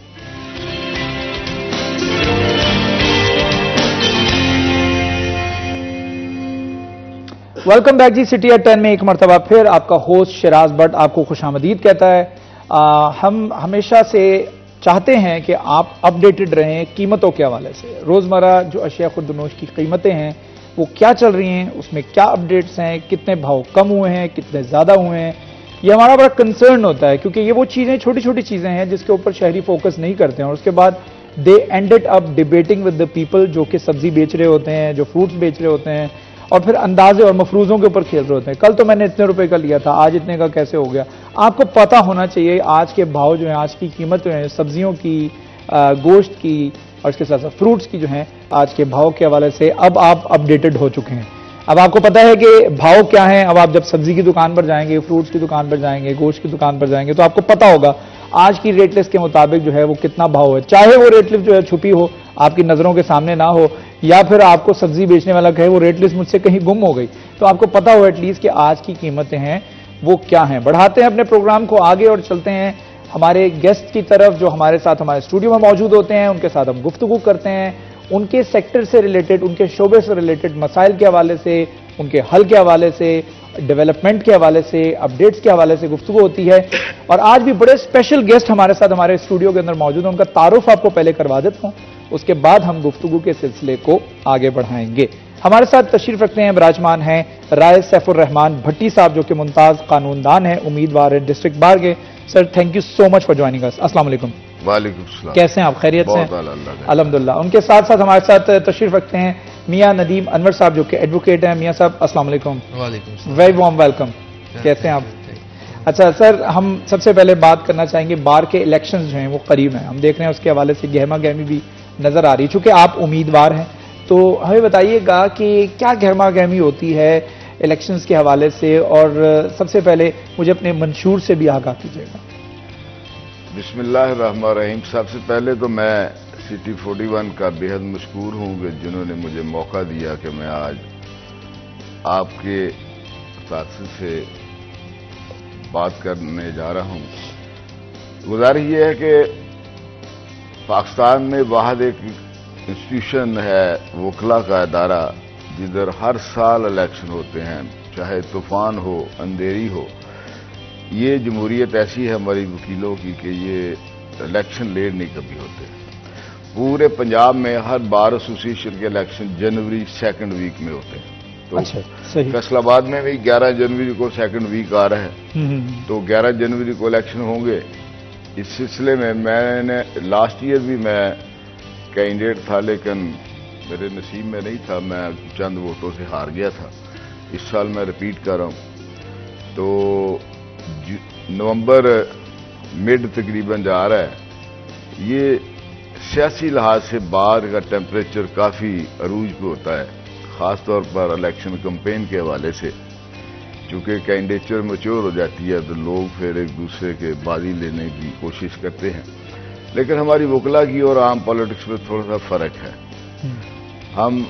A: Welcome back G. City at 10 میں ایک مرتبہ پھر آپ کا ہوسٹ شراز بٹ آپ کو خوش آمدید کہتا ہے. ہم ہمیشہ سے چاہتے ہیں کہ آپ اپڈیٹڈ رہیں قیمتوں کے حوالے سے. روزمرہ جو اشیاء خردنوش کی قیمتیں ہیں وہ کیا چل رہی ہیں، اس میں کیا اپڈیٹس ہیں، کتنے بھاؤ کم ہوئے ہیں، کتنے زیادہ ہوئے ہیں. یہ ہمارا بڑا کنسرن ہوتا ہے کیونکہ یہ وہ چیزیں چھوٹی چھوٹی چیزیں ہیں جس کے اوپر شہری فوکس نہیں کرتے ہیں. اور اس کے بعد they ended up debating with the people جو کہ سبزی بیچ رہے ہوتے ہیں، جو فروٹس بیچ رہے ہوتے ہیں، اور پھر اندازے اور مفروضوں کے اوپر کھیل رہے ہوتے ہیں. کل تو میں نے اتنے روپے کا لیا تھا، آج اتنے کا کیسے ہو گیا. آپ کو پتا ہونا چاہیے آج کے بھاؤ جو ہیں، آج کی قیمت جو ہیں سبزیوں کی، گوشت کی اور اس کے ساتھ ساتھ فروٹس کی جو ہیں، آج کے بھاؤ کے حوالے سے اب آپ اپڈیٹڈ ہو چکے ہیں. اب آپ کو پتا ہے کہ بھاؤ کیا ہیں. اب آپ جب سبزی کی دکان پر جائیں گے، فروٹس کی دکان پر جائیں گے، گوشت کی دکان پر جائیں گے تو آپ کو پتا ہوگا آج کی ریٹ لسٹ کے مطابق جو ہے وہ کتنا بھاؤ ہے. چاہے وہ ریٹ لسٹ جو ہے چھپی ہو، آپ کی نظروں کے سامنے نہ ہو، یا پھر آپ کو سبزی بیچنے والا کہے وہ ریٹ لسٹ مجھ سے کہیں گم ہو گئی، تو آپ کو پتا ہو ایٹ لیسٹ کہ آج کی قیمتیں ہیں وہ کیا ہیں. بڑھاتے ہیں اپنے پروگرام کو آگے اور چلتے ہیں ہمارے گیسٹ کی طرف جو ہمارے ساتھ ہمارے اسٹوڈیو میں موجود ہوتے ہیں. ان کے ساتھ ہم گفتگو کرتے ہیں، ان کے سیکٹر سے ریلیٹڈ، ان کے شعبے سے ریلیٹڈ مسائل کے حوالے سے، ان کے حل کے حوالے سے، ڈیولپمنٹ کے حوالے سے، اپڈیٹس کے حوالے سے گفتگو ہوتی ہے. اور آج بھی بڑے اسپیشل گیسٹ ہمارے ساتھ ہمارے اسٹوڈیو کے اندر موجود ہیں. ان کا تعارف آپ کو پہلے کروا دیتا ہوں، اس کے بعد ہم گفتگو کے سلسلے کو آگے بڑھائیں گے. ہمارے ساتھ تشریف رکھتے ہیں، براجمان ہیں رائے سیف الرحمان بھٹی صاحب جو کہ ممتاز قانون دان ہیں، امیدوار ہیں ڈسٹرکٹ بار کے. Sir thank you so much for joining us. السلام علیکم.
D: وعلیکم السلام.
A: کیسے ہیں آپ؟ خیریت سے؟ الحمدللہ. ان کے ساتھ ساتھ ہمارے ساتھ تشریف رکھتے ہیں میاں ندیم انور صاحب جو کہ ایڈوکیٹ ہیں. میاں صاحب السلام علیکم.
C: وعلیکم السلام.
A: Very warm welcome. کیسے ہیں آپ؟ اچھا سر، ہم سب سے پہلے بات کرنا چاہیں گے بار کے الیکشنز جو ہیں وہ قریب ہیں، ہم دیکھ رہے ہیں اس کے حوالے سے گہما گہمی بھی نظر آ رہی. چونکہ آپ امیدوار ہیں تو ہمیں بتائیے گا کہ کیا گہما گہمی ہوتی ہے الیکشنز کے حوالے سے، اور سب سے پہلے مجھے اپنے منشور سے بھی آگاہ کیجیے گا.
D: بسم اللہ الرحمن الرحیم. سب سے پہلے تو میں سٹی 41 کا بے حد مشکور ہوں کہ جنہوں نے مجھے موقع دیا کہ میں آج آپ کے ساتھ سے بات کرنے جا رہا ہوں. گزارش یہ ہے کہ پاکستان میں واحد ایک انسٹیٹیوشن ہے وکلا کا ادارہ جدھر ہر سال الیکشن ہوتے ہیں، چاہے طوفان ہو، اندھیری ہو. یہ جمہوریت ایسی ہے ہماری وکیلوں کی کہ یہ الیکشن لیٹ نہیں کبھی ہوتے. پورے پنجاب میں ہر بار ایسوسی ایشن کے الیکشن جنوری 2nd ویک میں ہوتے ہیں. تو
A: اچھا صحیح.
D: فیصل آباد میں بھی 11 جنوری کو سیکنڈ ویک آ رہا ہے، تو 11 جنوری کو الیکشن ہوں گے. اس سلسلے میں نے لاسٹ ایئر بھی میں کینڈیڈیٹ تھا، لیکن میرے نصیب میں نہیں تھا، میں چند ووٹوں سے ہار گیا تھا. اس سال میں ریپیٹ کر رہا ہوں. تو نومبر مڈ تقریباً جا رہا ہے. یہ سیاسی لحاظ سے باہر کا ٹیمپریچر کافی عروج پہ ہوتا ہے، خاص طور پر الیکشن کمپین کے حوالے سے. چونکہ کینڈیڈیچر میچور ہو جاتی ہے تو لوگ پھر ایک دوسرے کے بازی لینے کی کوشش کرتے ہیں. لیکن ہماری وکلا کی اور عام پالیٹکس میں تھوڑا سا فرق ہے. ہم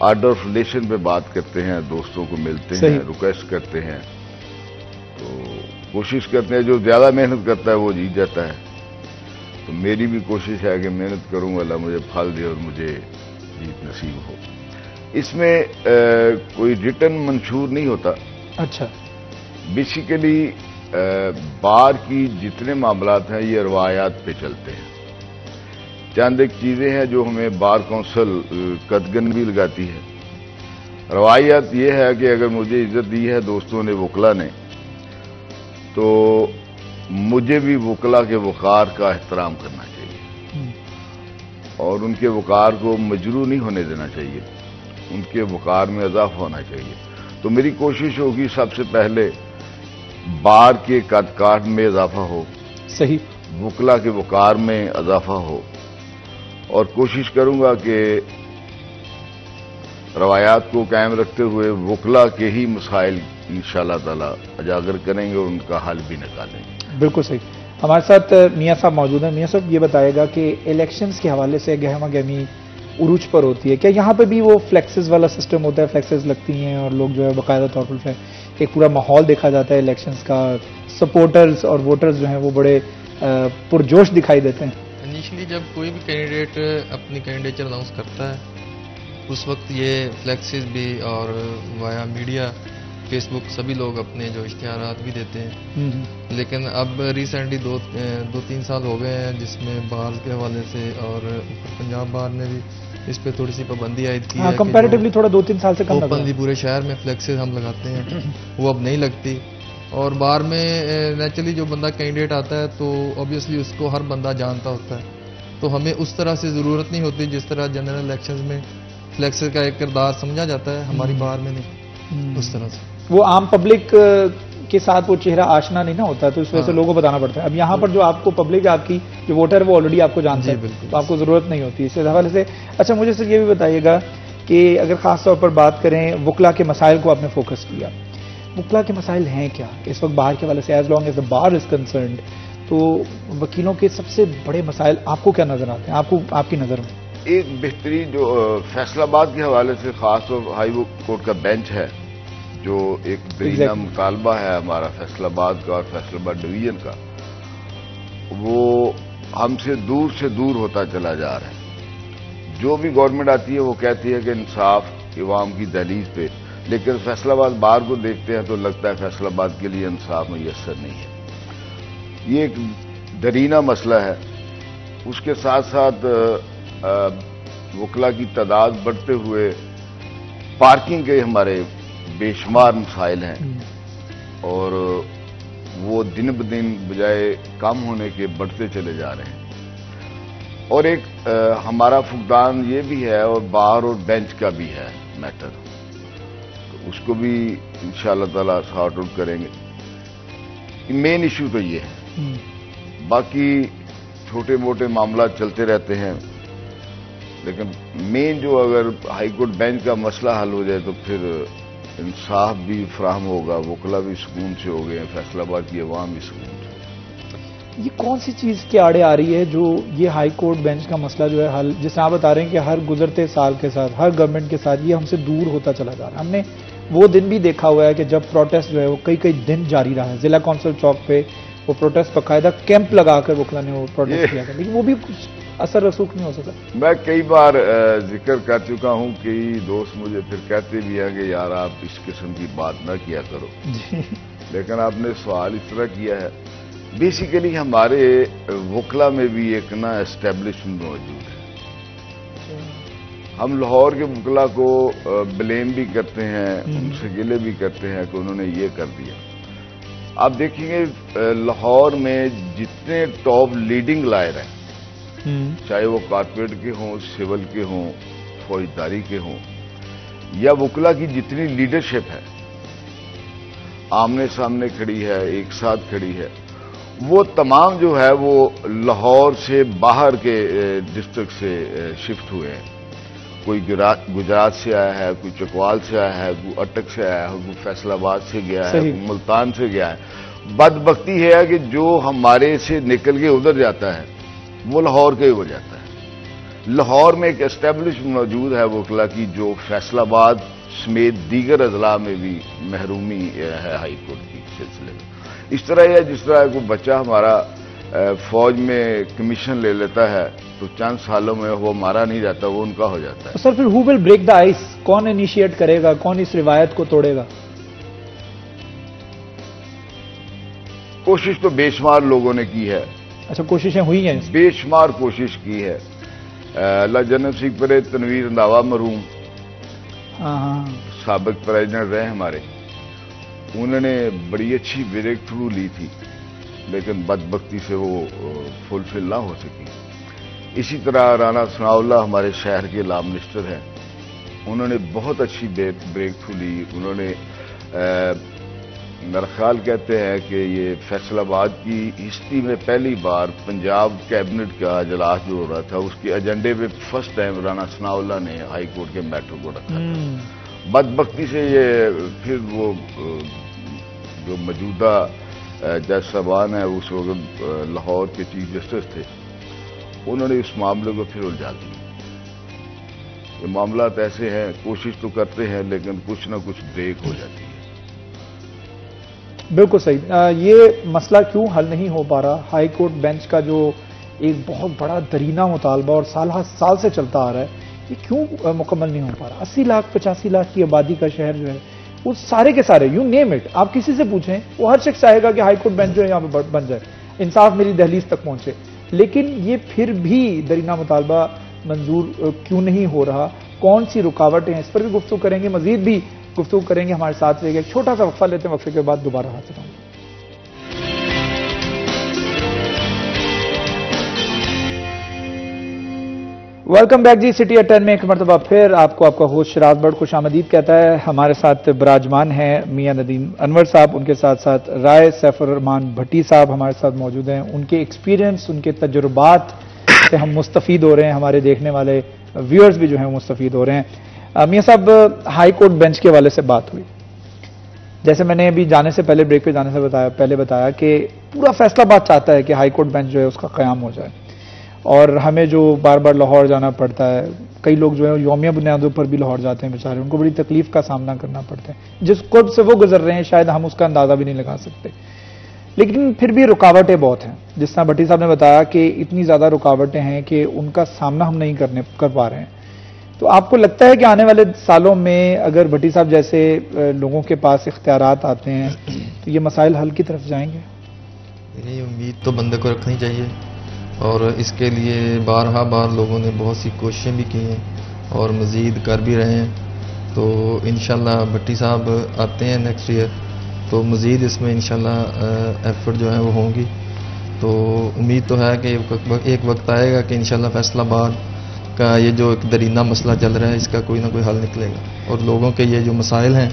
D: آرڈر آف ریلیشن پہ بات کرتے ہیں، دوستوں کو ملتے ہیں، ریکویسٹ کرتے ہیں، تو کوشش کرتے ہیں جو زیادہ محنت کرتا ہے وہ جیت جاتا ہے. تو میری بھی کوشش ہے کہ محنت کروں، اللہ مجھے پھل دے اور مجھے جیت نصیب ہو. اس میں کوئی ریٹن منشور نہیں ہوتا.
A: اچھا.
D: بیسیکلی بار کی جتنے معاملات ہیں یہ روایات پہ چلتے ہیں. چند ایک چیزیں ہیں جو ہمیں بار کونسل قدغن بھی لگاتی ہے. روایات یہ ہے کہ اگر مجھے عزت دی ہے دوستوں نے، وکلا نے، تو مجھے بھی وکلا کے وقار کا احترام کرنا چاہیے اور ان کے وقار کو مجروح نہیں ہونے دینا چاہیے، ان کے وقار میں اضافہ ہونا چاہیے. تو میری کوشش ہوگی سب سے پہلے بار کے قد کاٹ میں اضافہ ہو،
A: صحیح،
D: وکلا کے وقار میں اضافہ ہو، اور کوشش کروں گا کہ روایات کو قائم رکھتے ہوئے وکلا کے ہی مسائل انشاءاللہ تعالی اجاگر کریں گے اور ان کا حل بھی نکالیں گے.
A: بالکل صحیح. ہمارے ساتھ میاں صاحب موجود ہیں. میاں صاحب یہ بتائے گا کہ الیکشنز کے حوالے سے گہما گہمی عروج پر ہوتی ہے، کیا یہاں پہ بھی وہ فلیکسز والا سسٹم ہوتا ہے؟ فلیکسز لگتی ہیں اور لوگ جو ہے باقاعدہ طور پر ایک پورا ماحول دیکھا جاتا ہے الیکشنز کا، سپورٹرز اور ووٹرز جو ہیں وہ بڑے پرجوش دکھائی دیتے ہیں.
E: انیشلی جب کوئی بھی کینڈیڈیٹ اپنی کینڈیڈیچر اناؤنس کرتا ہے اس وقت یہ فلیکسز بھی اور وایا میڈیا، فیس بک، سبھی لوگ اپنے جو اشتہارات بھی دیتے ہیں. لیکن اب ریسنٹلی دو تین سال ہو گئے ہیں جس میں بار کے حوالے سے اور پنجاب بار نے بھی اس پہ تھوڑی سی پابندی عائد کی ہے.
A: کمپیریٹیولی تھوڑا 2-3 سال سے کم لگا
E: اوپنلی پورے شہر میں فلیکسز ہم لگاتے ہیں، وہ اب نہیں لگتی. اور بار میں نیچرلی جو بندہ کینڈیڈیٹ آتا ہے تو اوبیسلی اس کو ہر بندہ جانتا ہوتا ہے، تو ہمیں اس طرح سے ضرورت نہیں ہوتی جس طرح جنرل الیکشنز میں فلیکسز کا ایک کردار سمجھا جاتا ہے، ہماری بار میں نہیں اس طرح سے. وہ
A: عام پبلک کے ساتھ وہ چہرہ آشنا نہیں نہ ہوتا، تو اس وجہ سے لوگوں کو بتانا پڑتا ہے. اب یہاں پر جو آپ کو پبلک، آپ کی جو ووٹر ہے وہ آلریڈی آپ کو جانتے ہیں، تو آپ کو ضرورت نہیں ہوتی اس حوالے سے. اچھا مجھے صرف یہ بھی بتائیے گا کہ اگر خاص طور پر بات کریں وکلا کے مسائل کو آپ نے فوکس کیا، وکلا کے مسائل ہیں کیا اس وقت باہر کے حوالے سے؟ As long as the bar is concerned تو وکیلوں کے سب سے بڑے مسائل آپ کو کیا نظر آتے ہیں، آپ کی نظر میں؟
D: ایک بہترین جو فیصل آباد کے حوالے سے خاص طور ہائی کورٹ کا بینچ ہے، جو ایک درینہ مطالبہ ہے ہمارا فیصل آباد کا اور فیصل آباد ڈویژن کا، وہ ہم سے دور ہوتا چلا جا رہا ہے. جو بھی گورنمنٹ آتی ہے وہ کہتی ہے کہ انصاف عوام کی دہلیز پہ، لیکن فیصل آباد بار کو دیکھتے ہیں تو لگتا ہے فیصل آباد کے لیے انصاف میسر نہیں ہے. یہ ایک درینہ مسئلہ ہے. اس کے ساتھ ساتھ وکلا کی تعداد بڑھتے ہوئے پارکنگ کے ہمارے بے شمار مسائل ہیں اور وہ دن بدن بجائے کم ہونے کے بڑھتے چلے جا رہے ہیں. اور ایک ہمارا فقدان یہ بھی ہے اور بار اور بینچ کا بھی ہے میٹر، تو اس کو بھی انشاءاللہ تعالی سارٹ آؤٹ کریں گے. مین ایشو تو یہ ہے، باقی چھوٹے موٹے معاملات چلتے رہتے ہیں، لیکن مین جو اگر ہائی کورٹ بینچ کا مسئلہ حل ہو جائے تو پھر انصاف بھی فراہم ہوگا، وکلا بھی سکون سے ہو گئے، فیصل آباد کی عوام بھی سکون سے.
A: یہ کون سی چیز کے آڑے آ رہی ہے جو یہ ہائی کورٹ بینچ کا مسئلہ جو ہے حل، جس آپ بتا رہے ہیں کہ ہر گزرتے سال کے ساتھ ہر گورنمنٹ کے ساتھ یہ ہم سے دور ہوتا چلا جا رہا ہے؟ ہم نے وہ دن بھی دیکھا ہوا ہے کہ جب پروٹیسٹ جو ہے وہ کئی دن جاری رہا ہے. ضلع کونسل چوک پہ وہ پروٹیسٹ باقاعدہ کیمپ لگا کر وکلا نے وہ پروٹیسٹ کیا تھا، لیکن وہ بھی کچھ اثر رسوخ نہیں ہو سکا.
D: میں کئی بار ذکر کر چکا ہوں، کئی دوست مجھے پھر کہتے بھی ہیں کہ یار آپ اس قسم کی بات نہ کیا کرو، لیکن آپ نے سوال اس طرح کیا ہے. بیسیکلی ہمارے وکلا میں بھی ایک نا اسٹیبلشمنٹ موجود ہے. ہم لاہور کے وکلا کو بلیم بھی کرتے ہیں، ان سے گلے بھی کرتے ہیں کہ انہوں نے یہ کر دیا۔ آپ دیکھیں گے لاہور میں جتنے ٹاپ لیڈنگ لائر ہیں، چاہے وہ کارپوریٹ کے ہوں، سول کے ہوں، فوجداری کے ہوں، یا وکلا کی جتنی لیڈرشپ ہے، آمنے سامنے کھڑی ہے، ایک ساتھ کھڑی ہے، وہ تمام جو ہے وہ لاہور سے باہر کے ڈسٹرکٹ سے شفٹ ہوئے ہیں۔ کوئی گجرات سے آیا ہے، کوئی چکوال سے آیا ہے، کوئی اٹک سے آیا ہے، کوئی فیصل آباد سے گیا ہے، کوئی ملتان سے گیا ہے۔ بدبختی ہے کہ جو ہمارے سے نکل کے ادھر جاتا ہے وہ لاہور کے ہو جاتا ہے۔ لاہور میں ایک اسٹیبلش موجود ہے وکلا کی، جو فیصل آباد سمیت دیگر اضلاع میں بھی محرومی ہے ہائی کورٹ کی سلسلے میں۔ اس طرح ہے جس طرح کوئی بچہ ہمارا فوج میں کمیشن لے لیتا ہے تو چند سالوں میں وہ ہمارا نہیں جاتا، وہ ان کا ہو جاتا ہے۔
A: سر پھر ہو ول بریک دا آئس؟ کون انیشیٹ کرے گا، کون اس روایت کو توڑے گا؟
D: کوشش تو بے شمار لوگوں نے کی ہے۔
A: اچھا، کوششیں ہوئی ہیں؟
D: بے شمار کوشش کی ہے۔ اللہ جنت سنگھ پرے تنویر رنداوا مرحوم سابق پریزیڈنٹ رہے ہمارے، انہوں نے بڑی اچھی بریک تھرو لی تھی، لیکن بدبختی سے وہ فلفل نہ ہو سکی۔ اسی طرح رانا ثناء اللہ ہمارے شہر کے لا منسٹر ہیں، انہوں نے بہت اچھی بریک تھرو لی۔ انہوں نے میرا خیال کہتے ہیں کہ یہ فیصل آباد کی ہسٹری میں پہلی بار پنجاب کیبنٹ کا اجلاس جو ہو رہا تھا، اس کے ایجنڈے پہ فرسٹ ٹائم رانا ثناء اللہ نے ہائی کورٹ کے میٹر کو رکھا تھا۔ بدبختی سے یہ پھر وہ جو موجودہ جج صاحبان ہیں، اس وقت لاہور کے چیف جسٹس تھے، انہوں نے اس معاملے کو پھر الجھا دیا۔ یہ معاملات ایسے ہیں، کوشش تو کرتے ہیں لیکن کچھ نہ کچھ بریک ہو جاتی ہے۔
A: بالکل صحیح۔ یہ مسئلہ کیوں حل نہیں ہو پا رہا؟ ہائی کورٹ بینچ کا جو ایک بہت بڑا درینہ مطالبہ اور سال سے چلتا آ رہا ہے، یہ کیوں مکمل نہیں ہو پا رہا؟ 80 لاکھ 85 لاکھ کی آبادی کا شہر جو ہے، وہ سارے کے سارے یو نیم اٹ، آپ کسی سے پوچھیں وہ ہر شخص چاہے گا کہ ہائی کورٹ بینچ جو ہے یہاں پہ بن جائے، انصاف میری دہلیز تک پہنچے، لیکن یہ پھر بھی درینہ مطالبہ منظور کیوں نہیں ہو رہا؟ کون سی رکاوٹیں ہیں؟ اس پر بھی گفتگو کریں گے، مزید بھی گفتگو کریں گے۔ ہمارے ساتھ رہے گا، ایک چھوٹا سا وقفہ لیتے ہیں، وقفے کے بعد دوبارہ حاضر ہوں گے۔ Welcome back G, city at 10 میں ایک مرتبہ پھر آپ کو آپ کا ہوسٹ شراز بٹ خوش آمدید کہتا ہے۔ ہمارے ساتھ براجمان ہیں میاں ندیم انور صاحب، ان کے ساتھ ساتھ رائے سیف الرحمان بھٹی صاحب ہمارے ساتھ موجود ہیں۔ ان کے ایکسپیرینس، ان کے تجربات سے ہم مستفید ہو رہے ہیں، ہمارے دیکھنے والے ویورز بھی جو ہیں وہ مستفید ہو رہے ہیں۔ میاں صاحب، ہائی کورٹ بینچ کے حوالے سے بات ہوئی، جیسے میں نے ابھی جانے سے پہلے، بریک پہ جانے سے پہلے بتایا کہ پورا فیصلہ آباد چاہتا ہے کہ ہائی کورٹ بینچ جو ہے اس کا قیام ہو جائے، اور ہمیں جو بار بار لاہور جانا پڑتا ہے، کئی لوگ جو ہے یومیہ بنیادوں پر بھی لاہور جاتے ہیں بیچارے، ان کو بڑی تکلیف کا سامنا کرنا پڑتا ہے، جس قرب سے وہ گزر رہے ہیں شاید ہم اس کا اندازہ بھی نہیں لگا سکتے، لیکن پھر بھی رکاوٹیں بہت ہیں۔ جس طرح بھٹی صاحب نے بتایا کہ اتنی زیادہ رکاوٹیں ہیں کہ ان کا سامنا ہم نہیں کر پا رہے ہیں۔ تو آپ کو لگتا ہے کہ آنے والے سالوں میں اگر بھٹی صاحب جیسے لوگوں کے پاس اختیارات آتے ہیں تو یہ مسائل حل کی طرف جائیں گے؟
E: یہ امید تو بندے کو رکھنی چاہیے، اور اس کے لیے بار لوگوں نے بہت سی کوششیں بھی کی ہیں اور مزید کر بھی رہے ہیں۔ تو انشاءاللہ بھٹی صاحب آتے ہیں نیکسٹ ایئر تو مزید اس میں انشاءاللہ ایفرٹ جو ہے وہ ہوں گی۔ تو امید تو ہے کہ ایک وقت آئے گا کہ انشاءاللہ فیصل آباد کا یہ جو ایک درینہ مسئلہ چل رہا ہے اس کا کوئی نہ کوئی حل نکلے گا، اور لوگوں کے یہ جو مسائل ہیں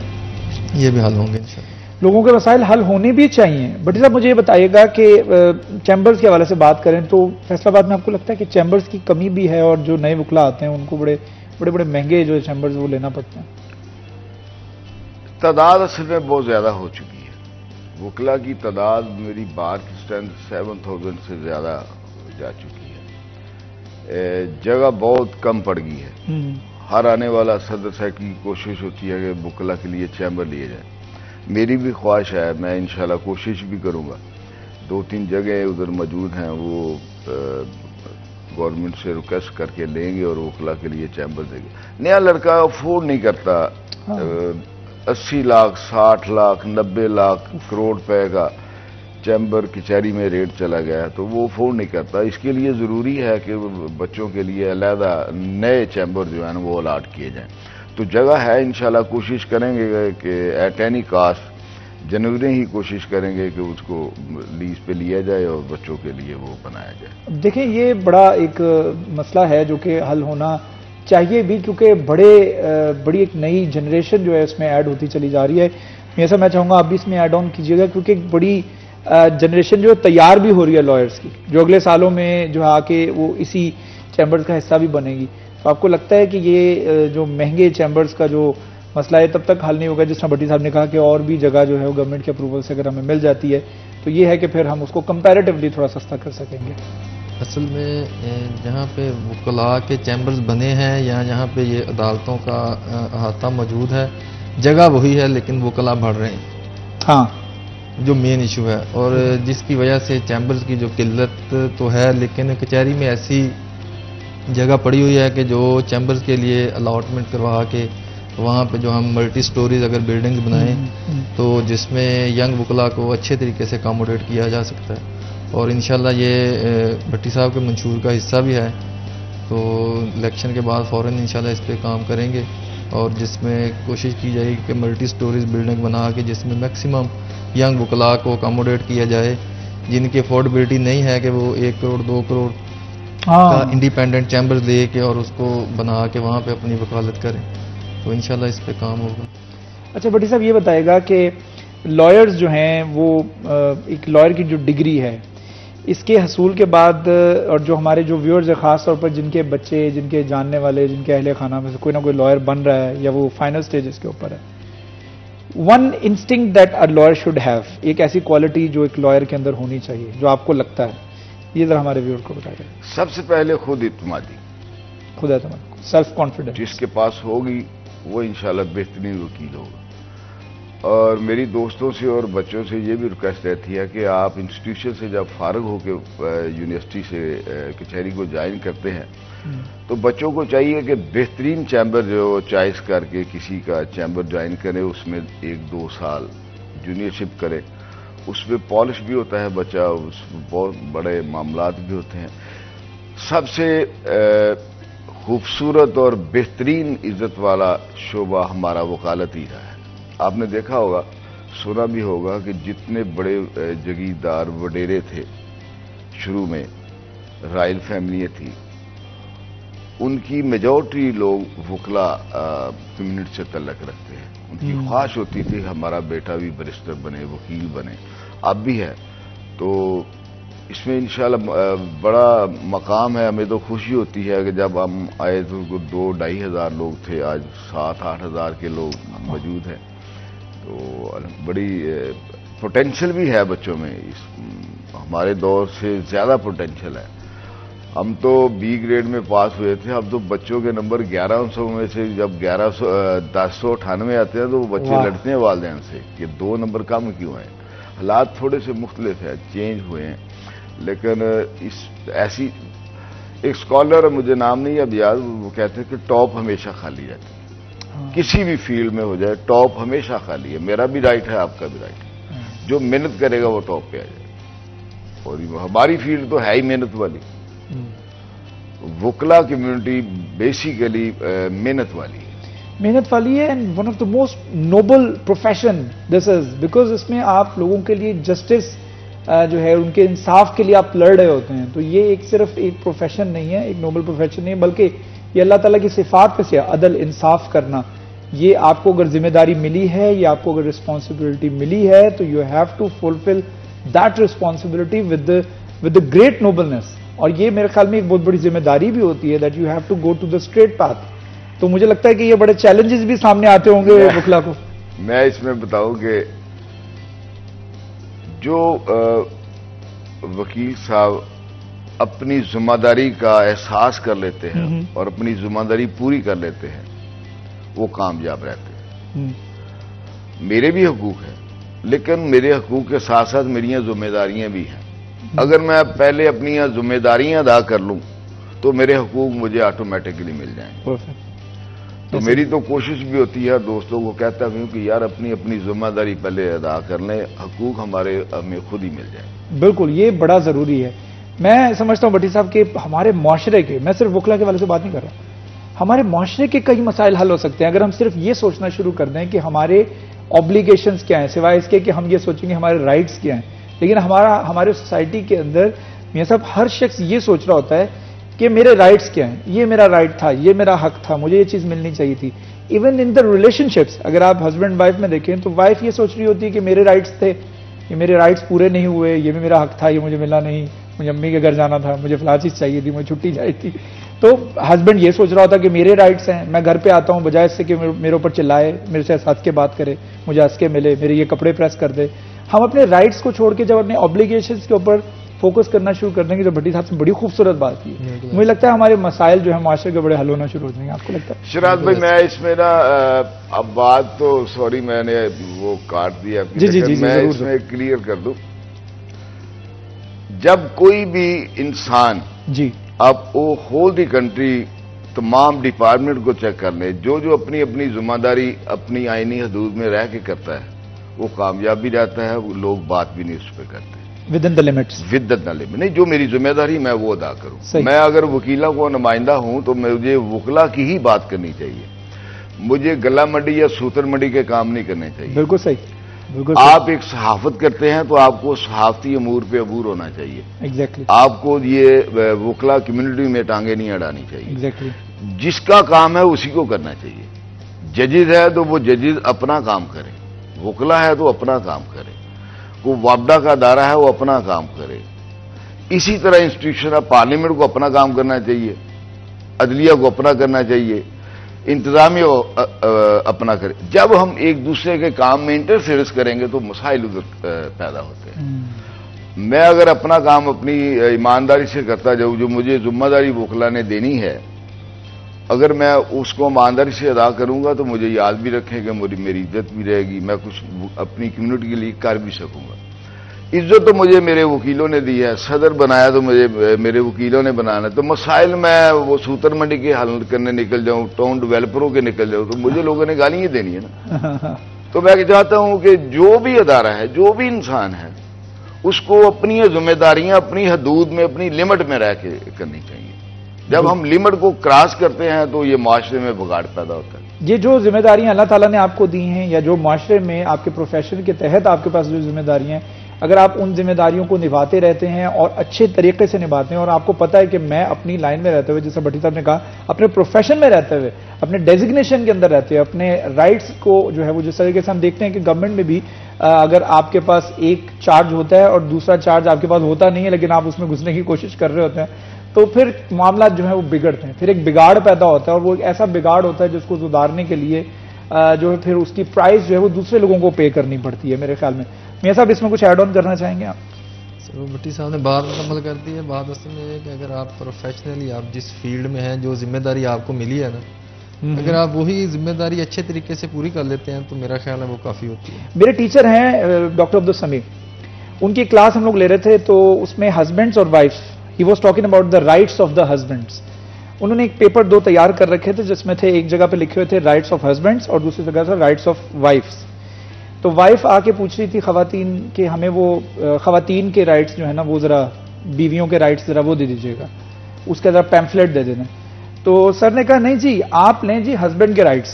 E: یہ بھی حل ہوں گے انشاءاللہ۔
A: لوگوں کے مسائل حل ہونے بھی چاہیے۔ بھٹی صاحب مجھے یہ بتائیے گا کہ چیمبرز کے حوالے سے بات کریں تو فیصل آباد میں آپ کو لگتا ہے کہ چیمبرز کی کمی بھی ہے، اور جو نئے وکلا آتے ہیں ان کو بڑے مہنگے جو چیمبرز وہ لینا پڑتے ہیں؟
D: تعداد اصل میں بہت زیادہ ہو چکی ہے، وکلا کی تعداد میری بار کی اسٹرینتھ 7000 سے زیادہ جا چکی ہے، جگہ بہت کم پڑ گئی ہے۔ ہر آنے والا صدر صاحب کی کوشش ہوتی ہے کہ وکلا کے لیے چیمبر لیے جائیں، میری بھی خواہش ہے، میں انشاءاللہ کوشش بھی کروں گا۔ 2-3 جگہ ادھر موجود ہیں، وہ گورنمنٹ سے ریکویسٹ کر کے لیں گے اور وکلا کے لیے چیمبر دیں گے۔ نیا لڑکا افورڈ نہیں کرتا 80 لاکھ 60 لاکھ 90 لاکھ کروڑ روپے کا چیمبر کچہری میں ریڈ چلا گیا تو وہ افورڈ نہیں کرتا. اس کے لیے ضروری ہے کہ بچوں کے لیے علیحدہ نئے چیمبر جو ہیں وہ الاٹ کیے جائیں. تو جگہ ہے, انشاءاللہ کوشش کریں گے کہ ایٹ اینی کاسٹ جنوری ہی کوشش کریں گے کہ اس کو لیز پہ لیا جائے اور بچوں کے لیے وہ بنایا جائے.
A: دیکھیں یہ بڑا ایک مسئلہ ہے جو کہ حل ہونا چاہیے بھی, کیونکہ بڑی ایک نئی جنریشن جو ہے اس میں ایڈ ہوتی چلی جا رہی ہے. ایسا میں چاہوں گا آپ بھی اس میں ایڈ آن کیجیے گا, کیونکہ ایک بڑی جنریشن جو تیار بھی ہو رہی ہے لائرز کی, جو اگلے سالوں میں جو آ کے وہ اسی چیمبرز کا حصہ بھی بنے گی. تو آپ کو لگتا ہے کہ یہ جو مہنگے چیمبرز کا جو مسئلہ ہے تب تک حل نہیں ہوگا, جس طرح بھٹی صاحب نے کہا کہ اور بھی جگہ جو ہے وہ گورنمنٹ کے اپروول سے اگر ہمیں مل جاتی ہے تو یہ ہے کہ پھر ہم اس کو کمپیریٹیولی تھوڑا سستا کر سکیں گے.
E: اصل میں جہاں پہ وکلاء کے چیمبرز بنے ہیں یا جہاں پہ یہ عدالتوں کا احاطہ موجود ہے, جگہ وہی ہے لیکن وکلاء بڑھ رہے ہیں.
A: ہاں,
E: جو مین ایشو ہے, اور جس کی وجہ سے چیمبرز کی جو قلت تو ہے, لیکن کچہری میں ایسی جگہ پڑی ہوئی ہے کہ جو چیمبرز کے لیے الاٹمنٹ کروا کے وہاں پہ جو ہم ملٹی سٹوریز اگر بلڈنگز بنائیں تو جس میں ینگ وکلاء کو اچھے طریقے سے اکاموڈیٹ کیا جا سکتا ہے. اور انشاءاللہ یہ بھٹی صاحب کے منشور کا حصہ بھی ہے, تو الیکشن کے بعد فوراً انشاءاللہ اس پہ کام کریں گے, اور جس میں کوشش کی جائے گی کہ ملٹی سٹوریز بلڈنگ بنا کے جس میں میکسیمم ینگ وکلاء کو اکاموڈیٹ کیا جائے, جن کی افورڈیبلٹی نہیں ہے کہ وہ 1 کروڑ 2 کروڑ کا انڈیپینڈنٹ چیمبرز لے کے اور اس کو بنا کے وہاں پہ اپنی وکالت کریں. تو انشاءاللہ اس پہ کام ہوگا.
A: اچھا بھٹی صاحب یہ بتائے گا کہ لائرز جو ہیں وہ ایک لائر کی جو ڈگری ہے اس کے حصول کے بعد, اور جو ہمارے جو ویورز ہیں خاص طور پر جن کے بچے, جن کے جاننے والے, جن کے اہل خانہ میں سے کوئی نہ کوئی لائر بن رہا ہے یا وہ فائنل سٹیجز کے اوپر ہے, one instinct that a lawyer should have, ایک ایسی کوالٹی جو ایک لائر کے اندر ہونی چاہیے جو آپ کو لگتا ہے, یہ ذرا ہمارے ویور کو بتائیے.
D: سب سے پہلے خود اعتمادی,
A: خود اعتماد, سیلف کانفیڈنس.
D: جس کے پاس ہوگی وہ انشاءاللہ بہترین وکیل ہوگا. اور میری دوستوں سے اور بچوں سے یہ بھی ریکویسٹ رہتی ہے کہ آپ انسٹیٹیوشن سے جب فارغ ہو کے یونیورسٹی سے کچہری کو جوائن کرتے ہیں تو بچوں کو چاہیے کہ بہترین چیمبر جو چوائس کر کے کسی کا چیمبر جوائن کرے, اس میں 1-2 سال جونیئرشپ کرے, اس میں پالش بھی ہوتا ہے بچہ, اس میں بہت بڑے معاملات بھی ہوتے ہیں. سب سے خوبصورت اور بہترین عزت والا شعبہ ہمارا وکالت ہی رہا ہے. آپ نے دیکھا ہوگا, سنا بھی ہوگا کہ جتنے بڑے جگیردار وڈیرے تھے شروع میں, رائل فیملی تھی, ان کی میجورٹی لوگ وکلاء کمیونٹی سے تعلق رکھتے ہیں. ان کی خواہش ہوتی تھی ہمارا بیٹا بھی بیرسٹر بنے, وکیل بنے, اب بھی ہے. تو اس میں انشاءاللہ بڑا مقام ہے. ہمیں تو خوشی ہوتی ہے کہ جب ہم آئے تو 2-2.5 ہزار لوگ تھے, آج 7-8 ہزار کے لوگ موجود ہیں. تو بڑی پوٹینشل بھی ہے بچوں میں, ہمارے دور سے زیادہ پوٹینشل ہے. ہم تو بی گریڈ میں پاس ہوئے تھے, اب تو بچوں کے نمبر 1100 میں سے جب 1098 آتے ہیں تو وہ بچے لڑتے ہیں والدین سے کہ 2 نمبر کم کیوں ہیں. حالات تھوڑے سے مختلف ہیں, چینج ہوئے ہیں, لیکن ایسی ایک اسکالر, مجھے نام نہیں اب یاد, وہ کہتے ہیں کہ ٹاپ ہمیشہ خالی رہتی ہے. کسی بھی فیلڈ میں ہو جائے ٹاپ ہمیشہ خالی ہے. میرا بھی رائٹ ہے, آپ کا بھی رائٹ ہے. جو محنت کرے گا وہ ٹاپ پہ آ جائے گا, اور ہماری فیلڈ تو ہے ہی محنت والی. وکلا کمیونٹی بیسیکلی محنت والی ہے,
A: and one of the most noble profession this is, because اس میں آپ لوگوں کے لیے جسٹس جو ہے ان کے انصاف کے لیے آپ لڑ رہے ہوتے ہیں. تو یہ ایک صرف ایک پروفیشن نہیں ہے, ایک نوبل پروفیشن نہیں ہے, بلکہ یہ اللہ تعالیٰ کی صفات میں سے عدل, انصاف کرنا. یہ آپ کو اگر ذمہ داری ملی ہے, یا آپ کو اگر رسپانسبلٹی ملی ہے, تو you have to fulfil that responsibility with the great nobleness. اور یہ میرے خیال میں ایک بہت بڑی ذمہ داری بھی ہوتی ہے that you have to go to the straight path. تو مجھے لگتا ہے کہ یہ بڑے چیلنجز بھی سامنے آتے ہوں گے وکلا کو.
D: میں اس میں بتاؤں کہ جو وکیل صاحب اپنی ذمہ داری کا احساس کر لیتے ہیں اور اپنی ذمہ داری پوری کر لیتے ہیں وہ کامیاب رہتے ہیں. میرے بھی حقوق ہیں, لیکن میرے حقوق کے ساتھ ساتھ میری ذمہ داریاں بھی ہیں. اگر میں پہلے اپنی ذمہ داریاں ادا کر لوں تو میرے حقوق مجھے آٹومیٹکلی مل جائیں. تو میری تو کوشش بھی ہوتی ہے، دوستوں کو کہتا ہوں کہ یار اپنی اپنی ذمہ داری پہلے ادا کر لیں، حقوق ہمیں خود ہی مل جائیں۔
A: بالکل، یہ بڑا ضروری ہے۔ میں سمجھتا ہوں بٹی صاحب کہ ہمارے معاشرے کے، میں صرف وکلا کے والے سے بات نہیں کر رہا، ہمارے معاشرے کے کئی مسائل حل ہو سکتے ہیں اگر ہم صرف یہ سوچنا شروع کر دیں کہ ہمارے آبلیگیشنز کیا ہیں، سوائے اس کے کہ ہم یہ سوچیں گے ہمارے رائٹس کیا ہیں۔ لیکن ہمارے سوسائٹی کے اندر میاں صاحب ہر شخص یہ سوچ رہا ہوتا ہے کہ میرے رائٹس کیا ہیں، یہ میرا رائٹ تھا، یہ میرا حق تھا، مجھے یہ چیز ملنی چاہیے تھی۔ Even in the relation ships, اگر آپ ہسبینڈ وائف میں دیکھیں تو وائف یہ سوچ رہی ہوتی ہے کہ میرے رائٹس تھے، یہ میرے رائٹس پورے نہیں ہوئے، یہ بھی میرا حق تھا، یہ مجھے ملا نہیں، مجھے امی کے گھر جانا تھا، مجھے فلاں چیز چاہیے تھی، مجھے چھٹی چاہیے تھی۔ تو ہسبینڈ یہ سوچ رہا ہوتا کہ میرے رائٹس ہیں، میں گھر پہ آتا ہوں بجائے اس سے کہ میرے اوپر چلائے، میرے سے ہنس کے بات کرے، مجھے ہنس کے ملے، میرے یہ کپڑے پریس کر دے۔ ہم اپنے رائٹس کو چھوڑ کے جب اپنے آبلیگیشنز کے اوپر فوکس کرنا شروع کر دیں گے، جو بھٹی صاحب سے بڑی خوبصورت بات کی، مجھے لگتا ہے ہمارے مسائل جو ہیں معاشرے کے بڑے حل ہونا شروع ہو جائیں گے۔ آپ کو لگتا ہے؟
D: شراز بھائی میں اس میں نا اب بات تو سوری میں نے وہ کاٹ دیا، میں اس میں کلیئر کر دوں، جب کوئی بھی انسان
A: جی
D: اب وہ ہول دی کنٹری تمام ڈپارٹمنٹ کو چیک کر لیں، جو اپنی اپنی ذمہ داری اپنی آئینی حدود میں رہ کے کرتا ہے وہ کامیاب بھی رہتا ہے، وہ لوگ بات بھی نہیں اس پہ کرتے
A: with in the limits,
D: with in the limit, نہیں جو میری ذمہ داری میں وہ ادا کروں۔
A: صحیح۔
D: میں اگر وکیلا کو نمائندہ ہوں تو مجھے وکلا کی ہی بات کرنی چاہیے، مجھے گلا منڈی یا سوتر منڈی کے کام نہیں کرنے چاہیے۔
A: بالکل صحیح، بالکل
D: آپ ایک صحافت کرتے ہیں تو آپ کو صحافتی امور پہ عبور ہونا چاہیے،
A: ایگزیکٹلی،
D: آپ کو یہ وکلا کمیونٹی میں ٹانگیں نہیں اڑانی چاہیے،
A: ایگزیکٹلی،
D: جس کا کام ہے اسی کو کرنا چاہیے۔ ججز ہے تو وہ ججز اپنا کام کریں، وکلا ہے تو اپنا کام کرے، وہ وابڈا کا ادارہ ہے وہ اپنا کام کرے، اسی طرح انسٹیٹیوشن آف پارلیمنٹ کو اپنا کام کرنا چاہیے، عدلیہ کو اپنا کرنا چاہیے، انتظامیہ اپنا کرے۔ جب ہم ایک دوسرے کے کام میں انٹرفیئرنس کریں گے تو مسائل ادھر پیدا ہوتے ہیں۔ میں اگر اپنا کام اپنی ایمانداری سے کرتا جاؤں، جو مجھے ذمہ داری وکلا نے دینی ہے، اگر میں اس کو ایمانداری سے ادا کروں گا تو مجھے یاد بھی رکھیں گے، میری عزت بھی رہے گی، میں کچھ اپنی کمیونٹی کے لیے کر بھی سکوں گا۔ عزت تو مجھے میرے وکیلوں نے دی ہے، صدر بنایا تو مجھے میرے وکیلوں نے بنانا، تو مسائل میں وہ سوتر منڈی کے حل کرنے نکل جاؤں، ٹاؤن ڈیولپروں کے نکل جاؤں تو مجھے لوگوں نے گالیاں دینی ہے نا۔ تو میں چاہتا ہوں کہ جو بھی ادارہ ہے، جو بھی انسان ہے، اس کو اپنی ذمہ داریاں اپنی حدود میں اپنی لمٹ میں رہ کے کرنی چاہیے۔ جب ہم لمٹ کو کراس کرتے ہیں تو یہ معاشرے میں بگاڑ پیدا ہوتا ہے۔
A: یہ جو ذمہ داریاں اللہ تعالیٰ نے آپ کو دی ہیں، یا جو معاشرے میں آپ کے پروفیشن کے تحت آپ کے پاس جو ذمہ داریاں ہیں، اگر آپ ان ذمہ داریوں کو نبھاتے رہتے ہیں اور اچھے طریقے سے نبھاتے ہیں، اور آپ کو پتہ ہے کہ میں اپنی لائن میں رہتے ہوئے، جیسے بھٹی صاحب نے کہا، اپنے پروفیشن میں رہتے ہوئے، اپنے ڈیزگنیشن کے اندر رہتے ہوئے، اپنے رائٹس کو جو ہے وہ جس طریقے سے ہم دیکھتے ہیں کہ گورنمنٹ میں بھی اگر آپ کے پاس ایک چارج ہوتا ہے اور دوسرا چارج آپ کے پاس ہوتا نہیں ہے لیکن آپ اس میں گھسنے کی کوشش کر رہے ہوتے ہیں، تو پھر معاملات جو ہیں وہ بگڑتے ہیں، پھر ایک بگاڑ پیدا ہوتا ہے، اور وہ ایک ایسا بگاڑ ہوتا ہے جس کو سدھارنے کے لیے جو ہے پھر اس کی پرائز جو ہے وہ دوسرے لوگوں کو پے کرنی پڑتی ہے میرے خیال میں۔ میاں صاحب اس میں کچھ ایڈ آن کرنا چاہیں گے آپ؟
E: سر وہ بھٹی صاحب نے بات مکمل کر دی ہے۔ بات اصل میں یہ ہے کہ اگر آپ پروفیشنلی آپ جس فیلڈ میں ہیں، جو ذمہ داری آپ کو ملی ہے نا، اگر آپ وہی ذمہ داری اچھے طریقے سے پوری کر لیتے ہیں تو میرا خیال ہے وہ کافی ہوتی ہے۔
A: میرے ٹیچر ہیں ڈاکٹر عبدالسمیع، ان کی کلاس ہم لوگ لے رہے تھے، تو اس میں ہسبینڈس اور wives, he was talking about the rights of the husbands. انہوں نے ایک پیپر 2 تیار کر رکھے تھے جس میں تھے، ایک جگہ پہ لکھے ہوئے تھے رائٹس آف ہسبینڈس اور دوسری جگہ سے رائٹس آف وائفس۔ تو وائف آ کے پوچھ رہی تھی خواتین کہ ہمیں وہ خواتین کے رائٹس جو ہے نا وہ ذرا بیویوں کے رائٹس ذرا وہ دے دیجیے گا، اس کا ذرا پیمفلیٹ دے دینا۔ تو سر نے کہا نہیں جی، آپ لیں جی ہسبینڈ کے رائٹس،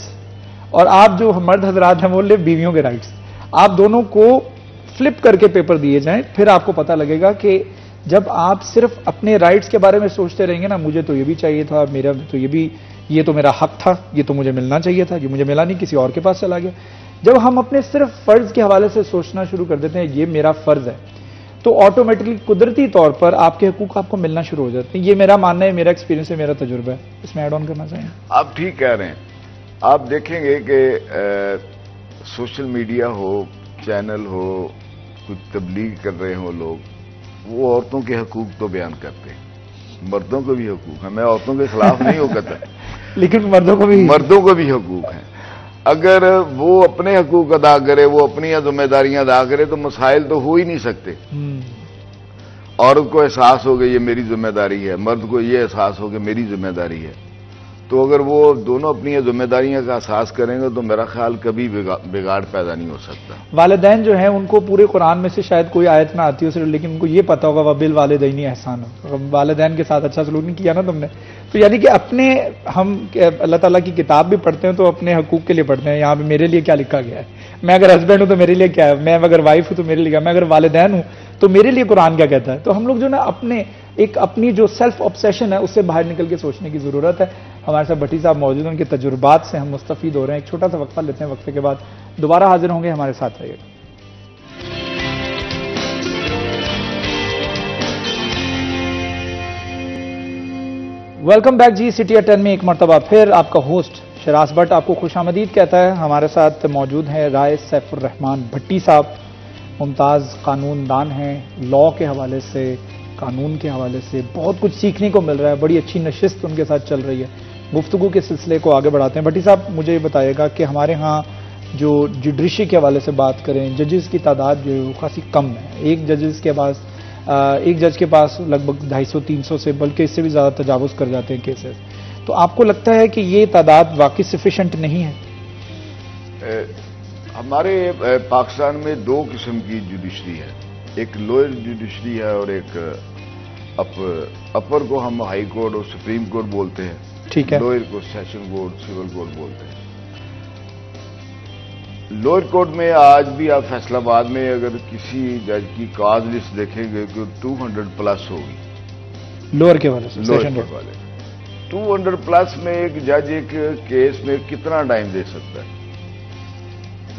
A: اور آپ جو مرد حضرات ہیں وہ لیں بیویوں کے رائٹس، آپ دونوں کو فلپ کر کے پیپر دیے جائیں، پھر آپ کو پتہ لگے گا کہ جب آپ صرف اپنے رائٹس کے بارے میں سوچتے رہیں گے نا، مجھے تو یہ بھی چاہیے تھا، میرا تو یہ تو میرا حق تھا، یہ تو مجھے ملنا چاہیے تھا، یہ مجھے ملا نہیں، کسی اور کے پاس چلا گیا۔ جب ہم اپنے صرف فرض کے حوالے سے سوچنا شروع کر دیتے ہیں یہ میرا فرض ہے، تو آٹومیٹکلی قدرتی طور پر آپ کے حقوق آپ کو ملنا شروع ہو جاتے ہیں۔ یہ میرا ماننا ہے، میرا ایکسپیرینس ہے، میرا تجربہ ہے۔ اس میں ایڈ آن کرنا چاہیں؟
D: آپ ٹھیک کہہ رہے ہیں۔ آپ دیکھیں گے کہ سوشل میڈیا ہو، چینل ہو، کچھ تبلیغ کر رہے ہوں لوگ، وہ عورتوں کے حقوق تو بیان کرتے ہیں، مردوں کو بھی حقوق ہیں، میں عورتوں کے خلاف نہیں ہو کرتا،
A: لیکن مردوں کو بھی
D: حقوق ہیں۔ اگر وہ اپنے حقوق ادا کرے، وہ اپنی ذمہ داریاں ادا کرے تو مسائل تو ہو ہی نہیں سکتے۔ عورت کو احساس ہو کہ یہ میری ذمہ داری ہے، مرد کو یہ احساس ہو کہ میری ذمہ داری ہے، تو اگر وہ دونوں اپنی ذمہ داریاں کا احساس کریں گے تو میرا خیال کبھی بگاڑ پیدا نہیں ہو سکتا.
A: والدین جو ہیں ان کو پورے قرآن میں سے شاید کوئی آیت نہ آتی ہو صرف، لیکن ان کو یہ پتا ہوگا وَبِالْوَالِدَيْنِ احسَانًا، والدین کے ساتھ اچھا سلوک نہیں کیا نا تم نے. تو یعنی کہ اپنے ہم اللہ تعالیٰ کی کتاب بھی پڑھتے ہیں تو اپنے حقوق کے لیے پڑھتے ہیں. یہاں پہ میرے لیے کیا لکھا گیا ہے، میں اگر ہسبینڈ ہوں تو میرے لیے کیا ہے، میں اگر وائف ہوں تو میرے لیے کیا، میں اگر والدین ہوں تو میرے لیے قرآن کیا کہتا ہے. تو ہم لوگ جو نا اپنی جو سیلف آبسیشن ہے اس سے باہر نکل کے سوچنے کی ضرورت ہے. ہمارے ساتھ بھٹی صاحب موجود ہیں، ان کے تجربات سے ہم مستفید ہو رہے ہیں. ایک چھوٹا سا وقفہ لیتے ہیں، وقفے کے بعد دوبارہ حاضر ہوں گے. ہمارے ساتھ رہیے گا. Welcome back G. City at 10 میں ایک مرتبہ پھر آپ کا ہوسٹ شراز بٹ آپ کو خوش آمدید کہتا ہے. ہمارے ساتھ موجود ہیں رائے سیف الرحمان بھٹی صاحب، ممتاز قانون دان ہیں. لاء کے حوالے سے، قانون کے حوالے سے بہت کچھ سیکھنے کو مل رہا ہے. بڑی اچھی نشست ان کے ساتھ چل رہی ہے. گفتگو کے سلسلے کو آگے بڑھاتے ہیں. بھٹی صاحب مجھے یہ بتائیے گا کہ ہمارے ہاں جو جوڈیشری کے حوالے سے بات کریں، ججز کی تعداد جو ہے وہ خاصی کم ہے. ایک جج کے پاس لگ بھگ 250-300 سے بلکہ اس سے بھی زیادہ تجاوز کر جاتے ہیں کیسز. تو آپ کو لگتا ہے کہ یہ تعداد واقعی سفیشینٹ نہیں ہے؟
D: ہمارے پاکستان میں دو قسم کی جوڈیشری ہے. ایک لوئر جوڈیشری ہے اور ایک اپر کو ہم ہائی کورٹ اور سپریم کورٹ بولتے ہیں.
A: ٹھیک ہے.
D: لوئر کو سیشن کورٹ، سول کورٹ بولتے ہیں. لوئر کورٹ میں آج بھی آپ فیصلہ آباد میں اگر کسی جج کی کاز لسٹ دیکھیں گے کہ 200+ ہوگی.
A: لوئر کے والے سے،
D: لوئر کے والے 200+ میں ایک جج ایک کیس میں کتنا ٹائم دے سکتا ہے؟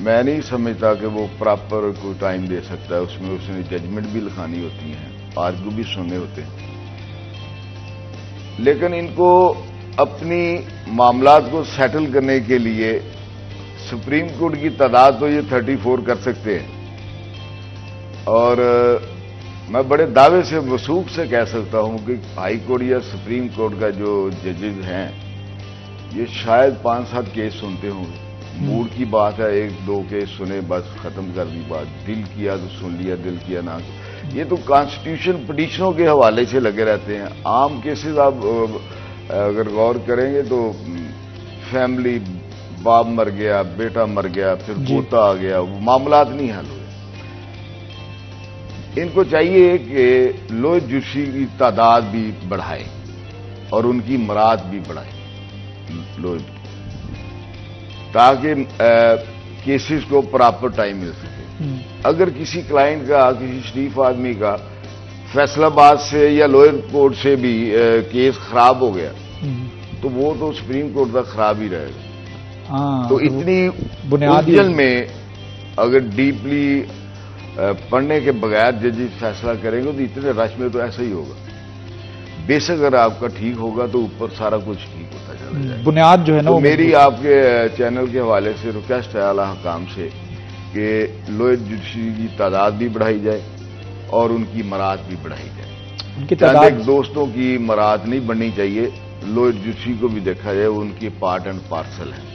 D: میں نہیں سمجھتا کہ وہ پراپر کوئی ٹائم دے سکتا ہے. اس میں اس نے ججمنٹ بھی لکھانی ہوتی ہیں، آرگو بھی سننے ہوتے ہیں. لیکن ان کو اپنی معاملات کو سیٹل کرنے کے لیے سپریم کورٹ کی تعداد تو یہ 34 کر سکتے ہیں. اور میں بڑے دعوے سے وثوق سے کہہ سکتا ہوں کہ ہائی کورٹ یا سپریم کورٹ کا جو ججز ہیں یہ شاید 5-7 کیس سنتے ہوں گے. موڈ کی بات ہے، 1-2 کیس سنے بس ختم کر دی بات. دل کیا تو سن لیا، دل کیا نہ. یہ تو کانسٹیٹیوشن پٹیشنوں کے حوالے سے لگے رہتے ہیں. عام کیسز آپ اگر غور کریں گے تو فیملی، باپ مر گیا، بیٹا مر گیا، پھر پوتا آ گیا، وہ معاملات نہیں حل ہوئے. ان کو چاہیے کہ لوئر جوڈیشری کی تعداد بھی بڑھائے اور ان کی مراد بھی بڑھائے لوئر، تاکہ کیسز کو پراپر ٹائم مل سکے. اگر کسی کلائنٹ کا، کسی شریف آدمی کا فیصلہ آباد سے یا لوئر کورٹ سے بھی کیس خراب ہو گیا تو وہ تو سپریم کورٹ تک خراب ہی رہے گا. تو اتنی بنیادی میں اگر ڈیپلی پڑھنے کے بغیر ججز فیصلہ کریں گے تو اتنے رش میں تو ایسا ہی ہوگا. بیسک اگر آپ کا ٹھیک ہوگا تو اوپر سارا کچھ ٹھیک ہوتا چلا جائے.
A: بنیاد جو ہے نا،
D: میری آپ کے چینل کے حوالے سے ریکویسٹ ہے اعلی حکام سے کہ لوئر جوڈیشری کی تعداد بھی بڑھائی جائے اور ان کی مراد بھی بڑھائی جائے. چند دوستوں کی مراد نہیں بڑھنی چاہیے. لوئر جوڈیشری کو بھی دیکھا جائے، ان کی پارٹ اینڈ پارسل ہے،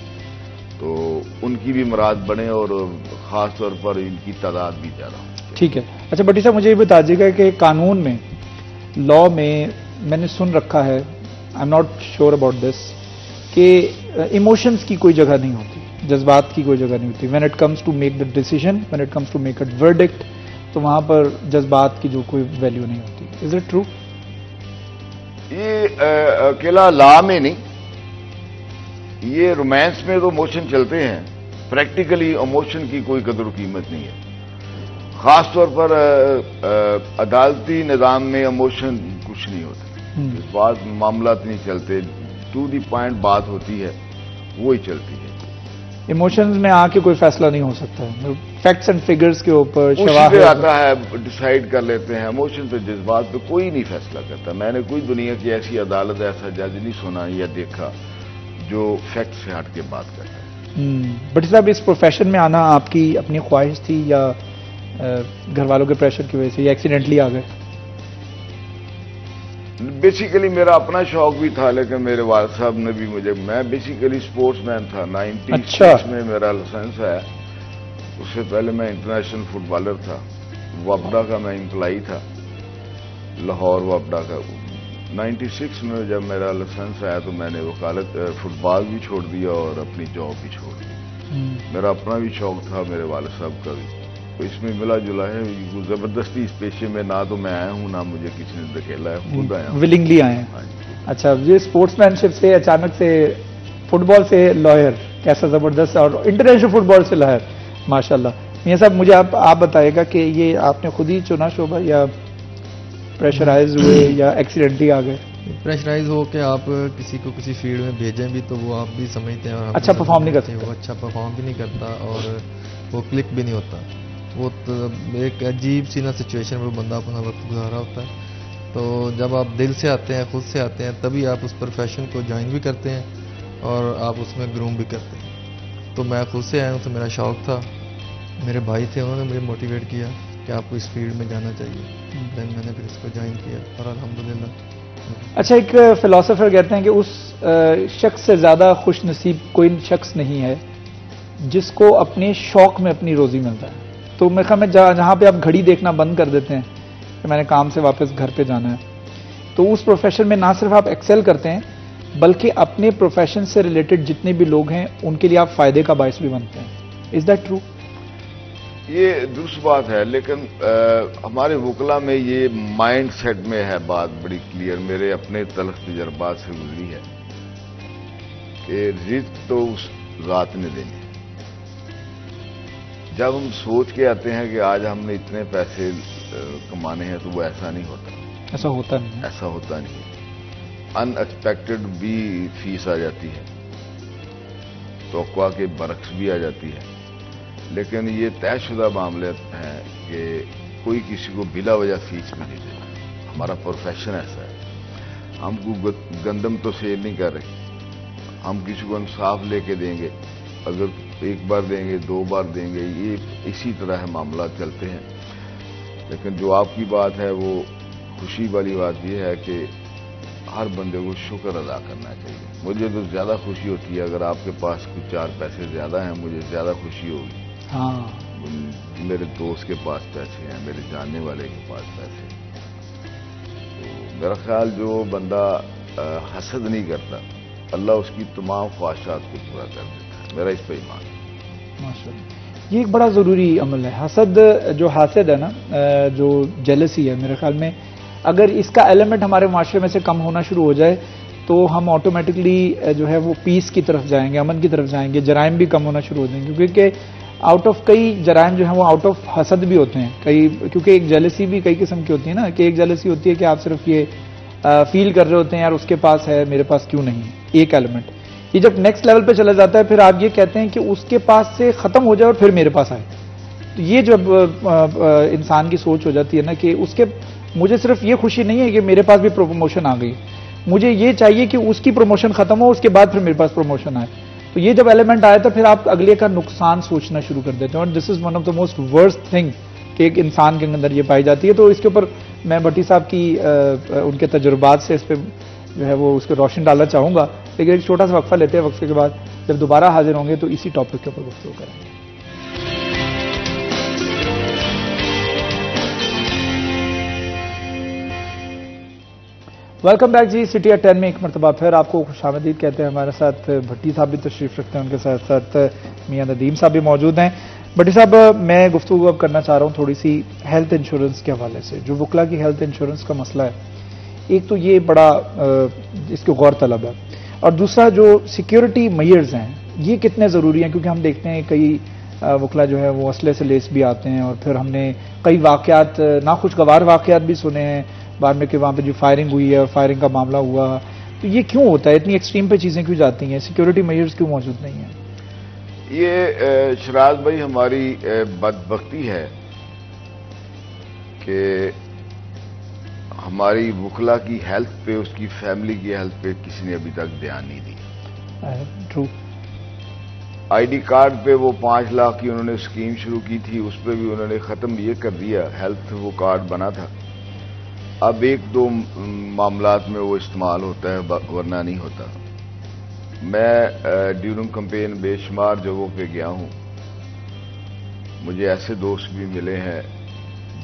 D: تو ان کی بھی مراد بڑھے اور خاص طور پر ان کی تعداد بھی زیادہ ہو.
A: ٹھیک ہے. اچھا بھٹی صاحب مجھے یہ بتا دیجیے گا کہ قانون میں، لاء میں میں نے سن رکھا ہے، I am not sure about this, کہ ایموشنز کی کوئی جگہ نہیں ہوتی، جذبات کی کوئی جگہ نہیں ہوتی. When it comes to make the decision, when it comes to make a verdict, تو وہاں پر جذبات کی جو کوئی ویلیو نہیں ہوتی. Is it true?
D: یہ اکیلا لا میں نہیں، یہ رومانس میں تو ایموشن چلتے ہیں. پریکٹیکلی ایموشن کی کوئی قدر و قیمت نہیں ہے. خاص طور پر عدالتی نظام میں ایموشن کچھ نہیں ہوتا. اس بات معاملات نہیں چلتے، ٹو دی پوائنٹ بات ہوتی ہے وہی چلتی ہے.
A: ایموشنز میں آ کے کوئی فیصلہ نہیں ہو سکتا. فیکٹس اینڈ فگرز کے اوپر
D: شواہد آتا ہے، ڈیسائیڈ کر لیتے ہیں. ایموشن پہ، جذبات پہ کوئی نہیں فیصلہ کرتا. میں نے کوئی دنیا کی ایسی عدالت، ایسا جج نہیں سنا یا دیکھا جو فیکٹ سے ہٹ کے بات کرتا ہے.
A: بٹ صاحب اس پروفیشن میں آنا آپ کی اپنی خواہش تھی یا گھر والوں کے پریشر کی وجہ سے، یا ایکسیڈنٹلی آ گئے؟
D: بیسیکلی میرا اپنا شوق بھی تھا، لیکن میرے والد صاحب نے بھی مجھے، میں بیسیکلی سپورٹس مین تھا. 96 میں میرا لائسنس ہے. اس سے پہلے میں انٹرنیشنل فٹ بالر تھا. وابڈا کا میں امپلائی تھا، لاہور وابڈا کا. 96 میں جب میرا لائسنس آیا تو میں نے وکالت فٹ بال بھی چھوڑ دیا اور اپنی جاب بھی چھوڑ دی. میرا اپنا بھی شوق تھا, میرے والد صاحب کا بھی, تو اس میں ملا جلا ہے. زبردستی اس پیشے میں نہ تو میں آیا ہوں نہ مجھے کسی نے دھکیلا ہے, خود آیا ہوں.
A: ولنگلی آئے ہیں. اچھا, یہ اسپورٹس مین شپ سے اچانک سے فٹ بال سے لائر, کیسا زبردست, اور انٹرنیشنل فٹ بال سے لائر, ماشاء اللہ. میاں صاحب مجھے آپ بتائیے گا کہ یہ آپ نے خود ہی چنا شعبہ یا پریشرائز ہوئے یا ایکسیڈنٹلی آ گئے؟
E: پریشرائز ہو کہ آپ کسی کو کسی فیلڈ میں بھیجیں بھی تو وہ آپ بھی سمجھتے ہیں اور
A: اچھا پرفارم نہیں کرتے,
E: وہ اچھا پرفارم بھی نہیں کرتا اور وہ کلک بھی نہیں ہوتا. وہ ایک عجیب سی نا سچویشن میں بندہ اپنا وقت گزارا ہوتا ہے. تو جب آپ دل سے آتے ہیں, خود سے آتے ہیں, تبھی آپ اس پروفیشن کو جوائن بھی کرتے ہیں اور آپ اس میں گروم بھی کرتے ہیں. تو میں خود سے آیا ہوں, تو میرا شوق تھا, میرے بھائی تھے, انہوں نے مجھے موٹیویٹ کیا کہ آپ کو اس فیلڈ میں جانا چاہیے. دین میں نے پھر اس کو جوائن کیا اور الحمدللہ.
A: اچھا, ایک فلاسفر کہتے ہیں کہ اس شخص سے زیادہ خوش نصیب کوئی شخص نہیں ہے جس کو اپنے شوق میں اپنی روزی ملتا ہے. تو میرے خیال میں جہاں پہ آپ گھڑی دیکھنا بند کر دیتے ہیں کہ میں نے کام سے واپس گھر پہ جانا ہے, تو اس پروفیشن میں نہ صرف آپ ایکسل کرتے ہیں بلکہ اپنے پروفیشن سے ریلیٹڈ جتنے بھی لوگ ہیں ان کے لیے آپ فائدے کا باعث بھی بنتے ہیں. Is that true?
D: یہ درست بات ہے, لیکن ہمارے وکلا میں یہ مائنڈ سیٹ میں ہے بات بڑی کلیئر, میرے اپنے تلخ تجربات سے گزری ہے کہ رزق تو اس ذات نے دینی ہے. جب ہم سوچ کے آتے ہیں کہ آج ہم نے اتنے پیسے کمانے ہیں تو وہ ایسا نہیں ہوتا.
A: ایسا ہوتا نہیں,
D: ایسا ہوتا نہیں. ان ایکسپیکٹڈ بھی فیس آ جاتی ہے, توقع کے برعکس بھی آ جاتی ہے, لیکن یہ طے شدہ معاملے ہیں کہ کوئی کسی کو بلا وجہ فیس بھی نہیں دیتا. ہمارا پروفیشن ایسا ہے. ہم کو گندم تو سیل نہیں کر رہے, ہم کسی کو انصاف لے کے دیں گے, اگر ایک بار دیں گے 2 بار دیں گے, یہ اسی طرح ہے معاملات چلتے ہیں. لیکن جو آپ کی بات ہے وہ خوشی والی بات یہ ہے کہ ہر بندے کو شکر ادا کرنا چاہیے. مجھے تو زیادہ خوشی ہوتی ہے اگر آپ کے پاس کچھ 4 پیسے زیادہ ہیں, مجھے زیادہ خوشی ہوگی.
A: ہاں,
D: میرے دوست کے پاس پیسے ہیں, میرے جاننے والے کے پاس پیسے ہیں. تو میرا خیال جو بندہ حسد نہیں کرتا, اللہ اس کی تمام خواہشات کو پورا کر دیتا ہے. میرا اس پہ ایمان ہے.
A: ماشاءاللہ. یہ ایک بڑا ضروری عمل ہے. حسد, جو حاسد ہے نا, جو جیلسی ہے, میرے خیال میں اگر اس کا ایلیمنٹ ہمارے معاشرے میں سے کم ہونا شروع ہو جائے تو ہم آٹومیٹکلی جو ہے وہ پیس کی طرف جائیں گے, امن کی طرف جائیں گے, جرائم بھی کم ہونا شروع ہو جائیں گے. کیونکہ آؤٹ آف کئی جرائم جو ہیں وہ آؤٹ آف حسد بھی ہوتے ہیں کئی, کیونکہ ایک جیلسی بھی کئی قسم کی ہوتی ہے نا, کہ ایک جیلسی ہوتی ہے کہ آپ صرف یہ فیل کر رہے ہوتے ہیں یار اس کے پاس ہے میرے پاس کیوں نہیں, ایک ایلیمنٹ. یہ جب نیکسٹ لیول پہ چلا جاتا ہے پھر آپ یہ کہتے ہیں کہ اس کے پاس سے ختم ہو جائے اور پھر میرے پاس آئے. تو یہ جب انسان کی سوچ ہو جاتی ہے نا کہ اس کے, مجھے صرف یہ خوشی نہیں ہے کہ میرے پاس بھی پروموشن آ گئی, مجھے یہ چاہیے کہ اس کی پروموشن ختم ہو اس کے بعد پھر میرے پاس پروموشن آئے. تو یہ جب ایلیمنٹ آیا تو پھر آپ اگلے کا نقصان سوچنا شروع کر دیتے ہیں, اور this is one of the most worst thing کہ ایک انسان کے اندر یہ پائی جاتی ہے. تو اس کے اوپر میں بھٹی صاحب کی ان کے تجربات سے اس پہ جو ہے وہ اس کو روشن ڈالنا چاہوں گا, لیکن ایک چھوٹا سا وقفہ لیتے ہیں, وقفے کے بعد جب دوبارہ حاضر ہوں گے تو اسی ٹاپک کے اوپر گفتگو کریں گے. Welcome back G. City at 10 میں ایک مرتبہ پھر آپ کو خوش آمدید کہتے ہیں. ہمارے ساتھ بھٹی صاحب بھی تشریف رکھتے ہیں, ان کے ساتھ ساتھ میاں ندیم صاحب بھی موجود ہیں. بھٹی صاحب, میں گفتگو اب کرنا چاہ رہا ہوں تھوڑی سی ہیلتھ انشورنس کے حوالے سے. جو وکلا کی ہیلتھ انشورنس کا مسئلہ ہے, ایک تو یہ بڑا اس کے غور طلب ہے, اور دوسرا جو سیکیورٹی میئرز ہیں یہ کتنے ضروری ہیں, کیونکہ ہم دیکھتے ہیں کئی وکلا جو ہے وہ اسلحے سے لیس بھی آتے ہیں, اور پھر ہم نے کئی واقعات, ناخوشگوار واقعات بھی سنے ہیں بعد میں کہ وہاں پہ جو فائرنگ ہوئی ہے اور فائرنگ کا معاملہ ہوا. تو یہ کیوں ہوتا ہے, اتنی ایکسٹریم پہ چیزیں کیوں جاتی ہیں, سیکیورٹی میئرز کیوں موجود نہیں ہیں؟
D: یہ شراز بھائی ہماری بدبختی ہے کہ ہماری وکلا کی ہیلتھ پہ, اس کی فیملی کی ہیلتھ پہ کسی نے ابھی تک دھیان نہیں دیا.
A: ٹرو.
D: آئی ڈی کارڈ پہ وہ 5 لاکھ کی انہوں نے اسکیم شروع کی تھی, اس پہ بھی انہوں نے ختم یہ کر دیا, ہیلتھ وہ کارڈ بنا تھا, اب 1-2 معاملات میں وہ استعمال ہوتا ہے ورنہ نہیں ہوتا. میں ڈیورنگ کمپین بے شمار جگہوں پہ گیا ہوں, مجھے ایسے دوست بھی ملے ہیں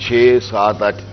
D: 6-7-8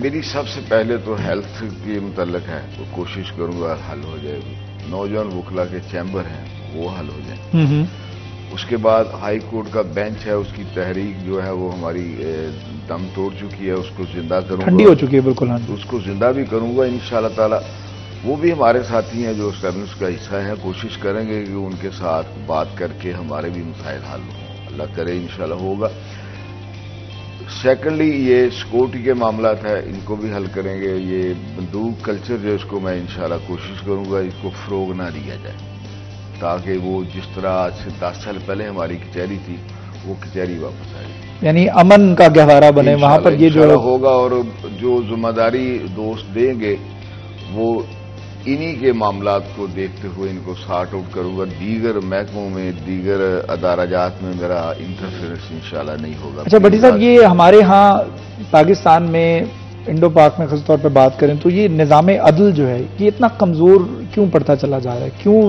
D: میری سب سے پہلے تو ہیلتھ کے متعلق ہے، وہ کوشش کروں گا حل ہو جائے گی۔ نوجوان وکلا کے چیمبر ہیں وہ حل ہو جائیں۔ اس کے بعد ہائی کورٹ کا بینچ ہے، اس کی تحریک جو ہے وہ ہماری دم توڑ چکی ہے، اس کو زندہ کروں گا،
A: ٹھنڈی ہو چکی ہے بالکل،
D: اس کو زندہ بھی کروں گا انشاءاللہ تعالی۔ وہ بھی ہمارے ساتھی ہیں جو اسٹیبلش کا حصہ ہیں، کوشش کریں گے کہ ان کے ساتھ بات کر کے ہمارے بھی مسائل حل ہوں، اللہ کرے انشاءاللہ ہوگا۔ سیکنڈلی یہ سیکورٹی کے معاملات ہیں، ان کو بھی حل کریں گے۔ یہ بندوق کلچر جو اس کو میں انشاءاللہ کوشش کروں گا اس کو فروغ نہ دیا جائے، تاکہ وہ جس طرح آج سے 10 سال پہلے ہماری کچہری تھی وہ کچہری واپس آئے،
A: یعنی امن کا گہوارہ بنے وہاں پر۔ یہ جو
D: ہوگا اور جو ذمہ داری دوست دیں گے وہ انہی کے معاملات کو دیکھتے ہوئے ان کو سارٹ آؤٹ کروں گا۔ دیگر محکموں میں، دیگر ادارجات میں میرا انٹرفیئرنس انشاءاللہ نہیں ہوگا۔
A: اچھا بھٹی صاحب، یہ ہمارے ہاں پاکستان میں انڈو پاک میں خاص طور پہ بات کریں تو یہ نظام عدل جو ہے یہ اتنا کمزور کیوں پڑتا چلا جا رہا ہے؟ کیوں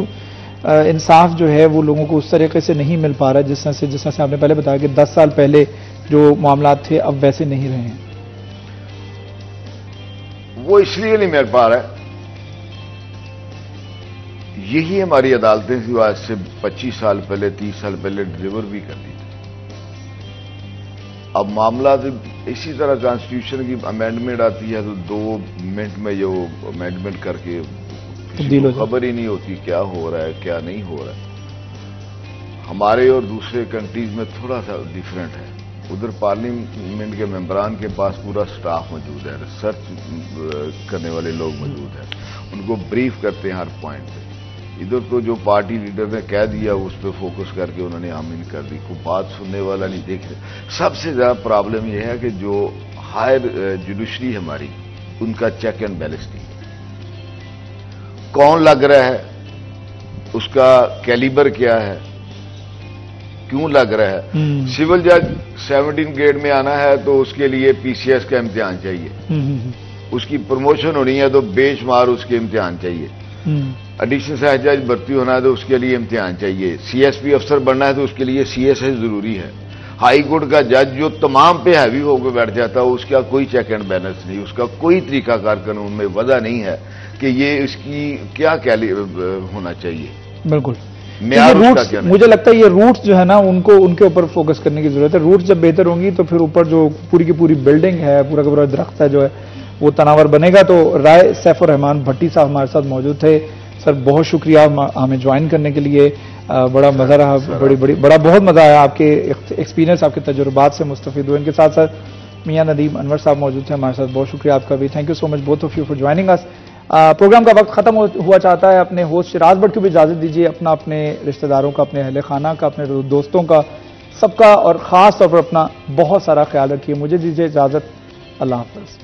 A: انصاف جو ہے وہ لوگوں کو اس طریقے سے نہیں مل پا رہا ہے جس طرح سے آپ نے پہلے بتایا کہ 10 سال پہلے جو معاملات تھے اب ویسے نہیں رہے ہیں؟
D: وہ اس لیے نہیں مل پا رہا ہے، یہی ہماری عدالتیں تھیں آج سے 25 سال پہلے 30 سال پہلے ڈلیور بھی کرتی تھی۔ اب معاملات اسی طرح کانسٹیٹیوشن کی امینڈمنٹ آتی ہے تو 2 منٹ میں جو امینڈمنٹ کر کے کسی کو خبر ہی نہیں ہوتی کیا ہو رہا ہے کیا نہیں ہو رہا ہے۔ ہمارے اور دوسرے کنٹریز میں تھوڑا سا ڈیفرنٹ ہے، ادھر پارلیمنٹ کے ممبران کے پاس پورا سٹاف موجود ہے، ریسرچ کرنے والے لوگ موجود ہیں، ان کو بریف کرتے ہیں ہر پوائنٹ پہ۔ ادھر تو جو پارٹی لیڈر نے کہہ دیا اس پہ فوکس کر کے انہوں نے آمین کر دی، کوئی بات سننے والا نہیں دیکھ رہے۔ سب سے زیادہ پرابلم یہ ہے کہ جو ہائر جوڈیشری ہماری ان کا چیک اینڈ بیلنس نہیں ہے، کون لگ رہا ہے، اس کا کیلیبر کیا ہے، کیوں لگ رہا ہے۔ سول جج 17 گریڈ میں آنا ہے تو اس کے لیے پی سی ایس کا امتحان چاہیے، اس کی پروموشن ہونی ہے تو بے شمار اس کے امتحان چاہیے، ایڈیشنل سیشن جج بھرتی ہونا ہے تو اس کے لیے امتحان چاہیے، سی ایس پی افسر بننا ہے تو اس کے لیے سی ایس ایس ضروری ہے۔ ہائی کورٹ کا جج جو تمام پہ ہیوی ہو کے بیٹھ جاتا ہے اس کا کوئی چیک اینڈ بیلنس نہیں، اس کا کوئی طریقہ کار قانون میں وضع نہیں ہے کہ یہ اس کی کیا ہونا چاہیے،
A: بالکل۔
D: روٹس
A: مجھے لگتا ہے یہ روٹس جو ہے نا ان کے اوپر فوکس کرنے کی ضرورت ہے۔ روٹس جب بہتر ہوں گی تو پھر اوپر جو پوری کی پوری بلڈنگ ہے، پورا کا پورا درخت ہے جو ہے وہ تناور بنے گا۔ تو رائے سیف الرحمان بھٹی صاحب ہمارے ساتھ موجود تھے۔ سر بہت شکریہ ہمیں جوائن کرنے کے لیے، بڑا مزہ رہا، بہت مزہ آیا، آپ کے ایکسپیرینس آپ کے تجربات سے مستفید ہوئے۔ ان کے ساتھ ساتھ میاں ندیم انور صاحب موجود تھے ہمارے ساتھ، بہت شکریہ آپ کا بھی۔ Thank you so much both of you for joining us. Programme کا وقت ختم ہوا چاہتا ہے، اپنے ہوسٹ شراز بٹ کو بھی اجازت دیجیے، اپنے رشتہ داروں کا، اپنے اہل خانہ کا، اپنے دوستوں کا، سب کا اور خاص طور پر اپنا بہت سارا خیال رکھیے۔ مجھے دیجیے اجازت، اللہ حافظ۔